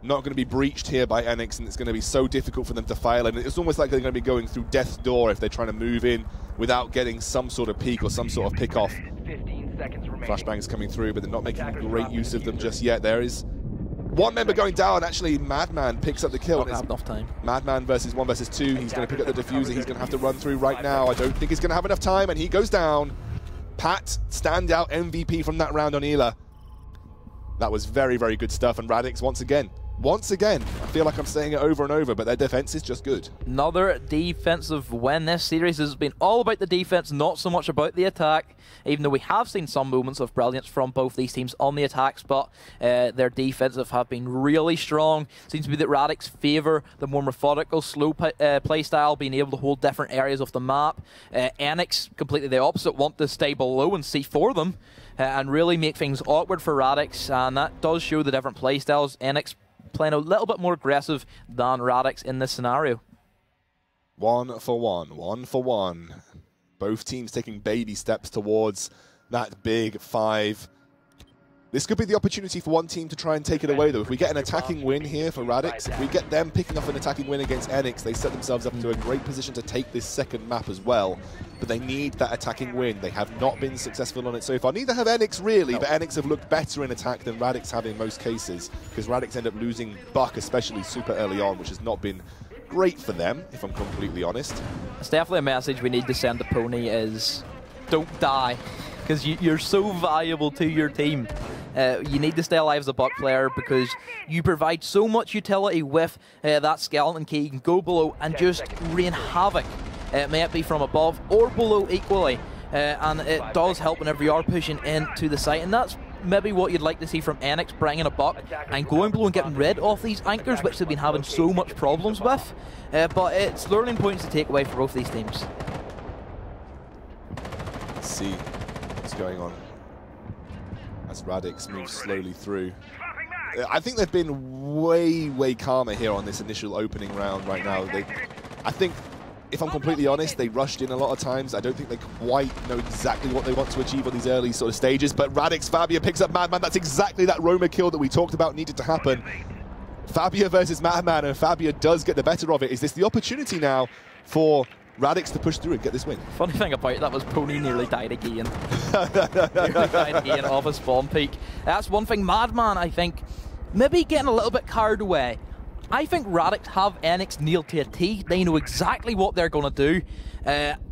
Not going to be breached here by Enyx, and it's going to be so difficult for them to file. And it's almost like they're going to be going through death's door if they're trying to move in without getting some sort of peek or some sort of pick off. 15 seconds remaining. Flashbangs coming through, but they're not making great use of them just yet. There is one member going down. Actually, Madman picks up the kill. Not have enough time. Madman versus 1 versus 2. He's going to pick up the diffuser. He's going to have to run through right now. I don't think he's going to have enough time, and he goes down. Pat, standout MVP from that round on Ela. That was very, very good stuff. And Radix, once again, I feel like I'm saying it over and over, but their defense is just good. Another defensive win. This series has been all about the defense, not so much about the attack, even though we have seen some moments of brilliance from both these teams on the attacks, but their defensive have been really strong. Seems to be that Radix favour the more methodical, slow play style, being able to hold different areas of the map. Enyx, completely the opposite, want to stay below and C4 them, and really make things awkward for Radix, and that does show the different play styles. Enyx playing a little bit more aggressive than Radix in this scenario. 1 for 1, 1 for 1. Both teams taking baby steps towards that big 5. This could be the opportunity for one team to try and take it away, though. If we get an attacking win here for Radix, if we get them picking up an attacking win against Enyx, they set themselves up to a great position to take this second map as well. But they need that attacking win. They have not been successful on it so far. Neither have Enyx, really, but Enyx have looked better in attack than Radix have in most cases, because Radix end up losing Buck, especially super early on, which has not been great for them, if I'm completely honest. It's definitely a message we need to send to Pony is don't die, because you're so valuable to your team. You need to stay alive as a Buck player because you provide so much utility with that skeleton key. You can go below and just rain havoc, may it be from above or below equally. And it does help whenever you are pushing into the site, and that's maybe what you'd like to see from Enyx, bringing a Buck and going below and getting rid of these anchors, which they've been having so much problems with. But it's learning points to take away for both these teams. Let's see what's going on as Radix moves slowly through. I think they've been way calmer here on this initial opening round right now. I think, if I'm completely honest, they rushed in a lot of times. I don't think they quite know exactly what they want to achieve on these early sort of stages, but Radix Fabia picks up Madman. That's exactly that Roma kill that we talked about needed to happen. Fabia versus Madman, and Fabia does get the better of it. Is this the opportunity now for Radix to push through and get this win? Funny thing about that was Pony nearly died again. Nearly died again off a spawn peak. That's one thing. Madman, I think, maybe getting a little bit carried away. I think Radix have Enyx nailed to a T. They know exactly what they're going to do.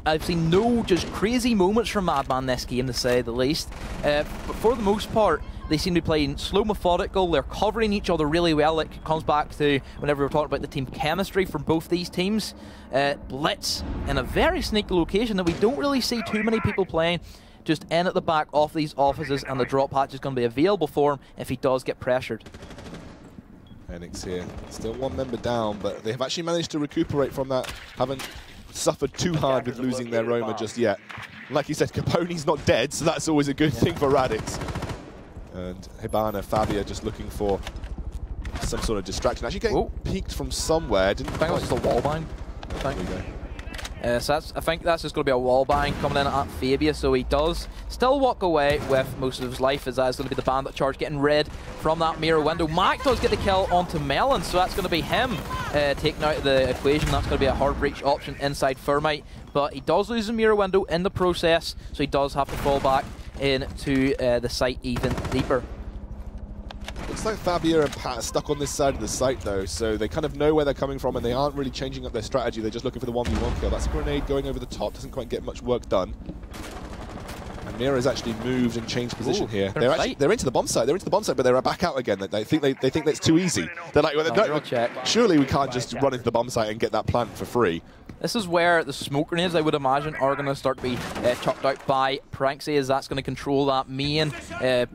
I've seen no just crazy moments from Madman this game, to say the least. But for the most part, they seem to be playing slow, methodical. They're covering each other really well. It comes back to whenever we're talking about the team chemistry from both these teams. Blitz in a very sneaky location that we don't really see too many people playing. Just in at the back of these offices, and the drop hatch is going to be available for him if he does get pressured. Enyx here, still one member down, but they have actually managed to recuperate from that. Haven't suffered too hard with losing their Roma just yet. Like you said, Capone's not dead, so that's always a good thing for Radix. And Hibana, Fabia just looking for some sort of distraction. Actually getting peeked from somewhere. Didn't think it was the wallbang. There we go. So I think that's just going to be a wallbang coming in at Fabia, so he does still walk away with most of his life, as that's going to be the bandit charge getting rid from that mirror window. Mac does get the kill onto Melon, so that's going to be him taken out of the equation. That's going to be a hard breach option inside Thermite, but he does lose the mirror window in the process, so he does have to fall back into the site even deeper. Looks like Fabia and Pat are stuck on this side of the site, though, so they kind of know where they're coming from, and they aren't really changing up their strategy. They're just looking for the 1v1 kill. That's a grenade going over the top, doesn't quite get much work done. And Mira's actually moved and changed position here. They're into the bomb site. They're into the bomb site, but they're back out again. They think that's too easy. They're like, well, surely we can't just run into the bomb site and get that plant for free. This is where the smoke grenades, I would imagine, are going to start to be chucked out by Pranksy, as that's going to control that main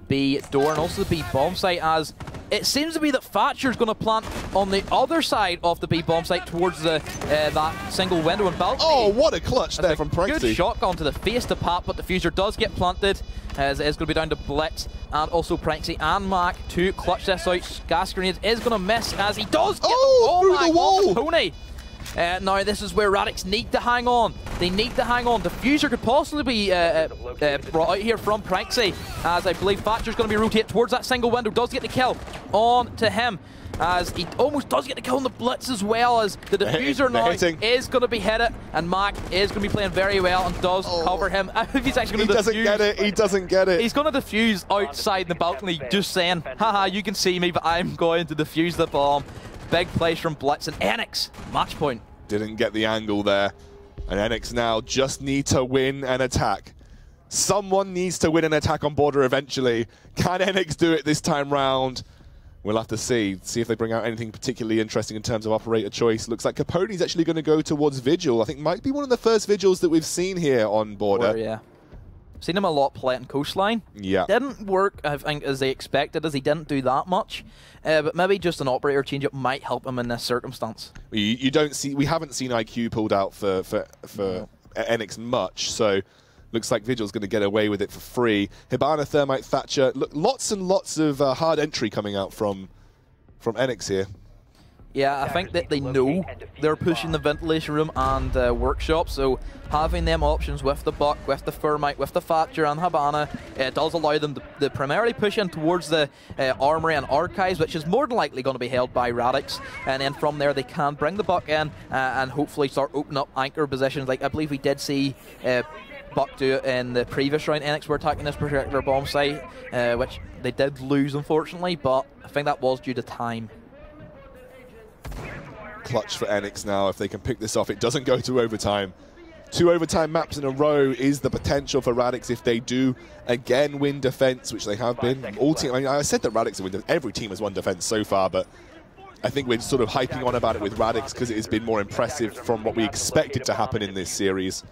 B door and also the B bomb site, as it seems to be that Thatcher's going to plant on the other side of the B bomb site towards the that single window and balcony. Oh, what a clutch there from Pranksy. Good shotgun to the face to Pat, but the fuser does get planted, as it is going to be down to Blitz and also Pranksy and Mac to clutch this out. Gas grenade is going to miss, as he does get through the wall. Pony. Now this is where Radix need to hang on. They need to hang on. Diffuser could possibly be brought out here from Pranksy, as I believe Thatcher's going to be rotated towards that single window. Does get the kill on to him, as he almost does get the kill on the Blitz as well, as the Diffuser now is going to be hit it, and Mac is going to be playing very well and does cover him. I think he's actually going to defuse. He doesn't get it. He doesn't get it. He's going to defuse outside the balcony, just saying, haha, you can see me, but I'm going to defuse the bomb. Big plays from Blitz, and Enyx, match point. Didn't get the angle there. And Enyx now just need to win an attack. Someone needs to win an attack on border eventually. Can Enyx do it this time round? We'll have to see if they bring out anything particularly interesting in terms of operator choice. Looks like Capone's actually going to go towards Vigil. I think might be one of the first Vigils that we've seen here on border. Yeah. Seen him a lot playing Coastline. Yeah. Didn't work, I think, as they expected, as he didn't do that much. But maybe just an operator change-up might help him in this circumstance. We haven't seen IQ pulled out for Enyx much, so looks like Vigil's going to get away with it for free. Hibana, Thermite, Thatcher, look, lots and lots of hard entry coming out from Enyx here. Yeah, I think that they know they're pushing the ventilation room and workshop, so having them options with the Buck, with the Thermite, with the Thatcher and Habana, it does allow them to primarily push in towards the Armory and Archives, which is more than likely going to be held by Radix, and then from there they can bring the Buck in and hopefully start opening up anchor positions. Like I believe we did see Buck do it in the previous round. Enyx were attacking this particular bomb site, which they did lose unfortunately, but I think that was due to time. Clutch for Enyx now. If they can pick this off, it doesn't go to overtime. 2 overtime maps in a row is the potential for Radix if they do again win defense, which they have been. All team, I mean, I said that Radix would win. Every team has won defense so far, but I think we're sort of hyping on about it with Radix because it has been more impressive from what we expected to happen in this series.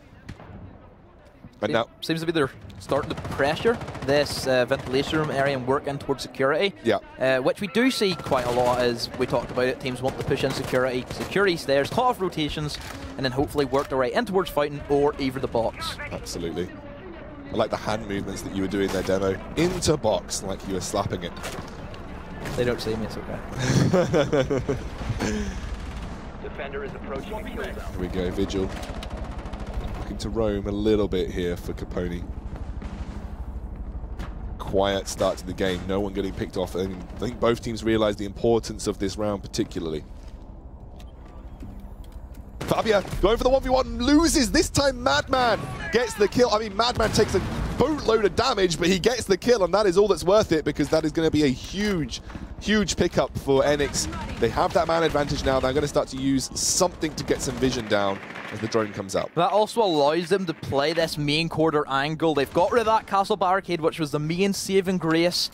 And now seems to be they're starting to pressure this ventilation room area and work in towards security. Yeah. Which we do see quite a lot, as we talked about it. Teams want to push in security. Security stairs, cut off rotations, and then hopefully work their way in towards fighting or either the box. Absolutely. I like the hand movements that you were doing there, Demo. Into box, like you were slapping it. They don't see me, it's okay. Defender is approaching the kill zone. Here we go, Vigil. Looking to roam a little bit here for Capone. Quiet start to the game, no one getting picked off, and I think both teams realize the importance of this round particularly. Fabia going for the 1v1, loses. This time Madman gets the kill. I mean, Madman takes a boatload of damage, but he gets the kill, and that is all that's worth it, because that is going to be a huge pickup for Enyx. They have that man advantage now. They're going to start to use something to get some vision down as the drone comes out. That also allows them to play this main quarter angle. They've got rid of that castle barricade, which was the main saving grace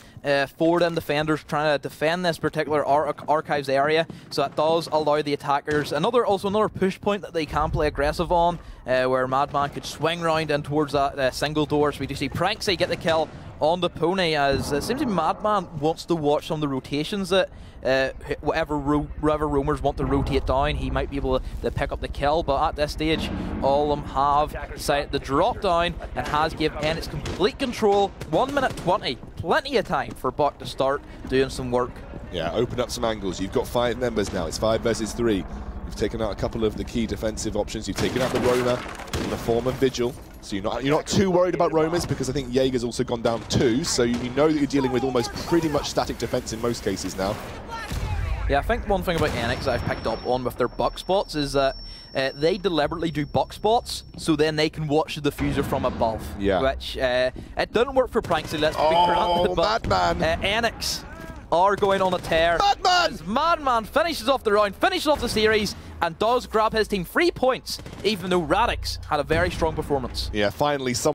for them defenders trying to defend this particular archives area. So that does allow the attackers also another push point that they can play aggressive on, where Madman could swing round in towards that single door. So we do see Pranksy get the kill on the pony, as it seems like Madman wants to watch some of the rotations that whatever roamers want to rotate down, he might be able to pick up the kill, but at this stage all of them have decided to drop down and has given Enyx complete control. 1 minute 20, plenty of time for Buck to start doing some work. Yeah, open up some angles. You've got 5 members now, it's 5 versus 3. You've taken out a couple of the key defensive options. You've taken out the roamer in the form of Vigil. So you're not too worried about roamers, because I think Jaeger's also gone down 2, so you know that you're dealing with almost pretty much static defense in most cases now. Yeah, I think one thing about Enyx I've picked up on with their Buck spots is that they deliberately do Buck spots so then they can watch the diffuser from above. Yeah. Which, it doesn't work for Pranksy, let's be granted, but Madman! Enyx are going on a tear. Madman! As Madman finishes off the round, finishes off the series, and does grab his team 3 points, even though Radix had a very strong performance. Yeah, finally,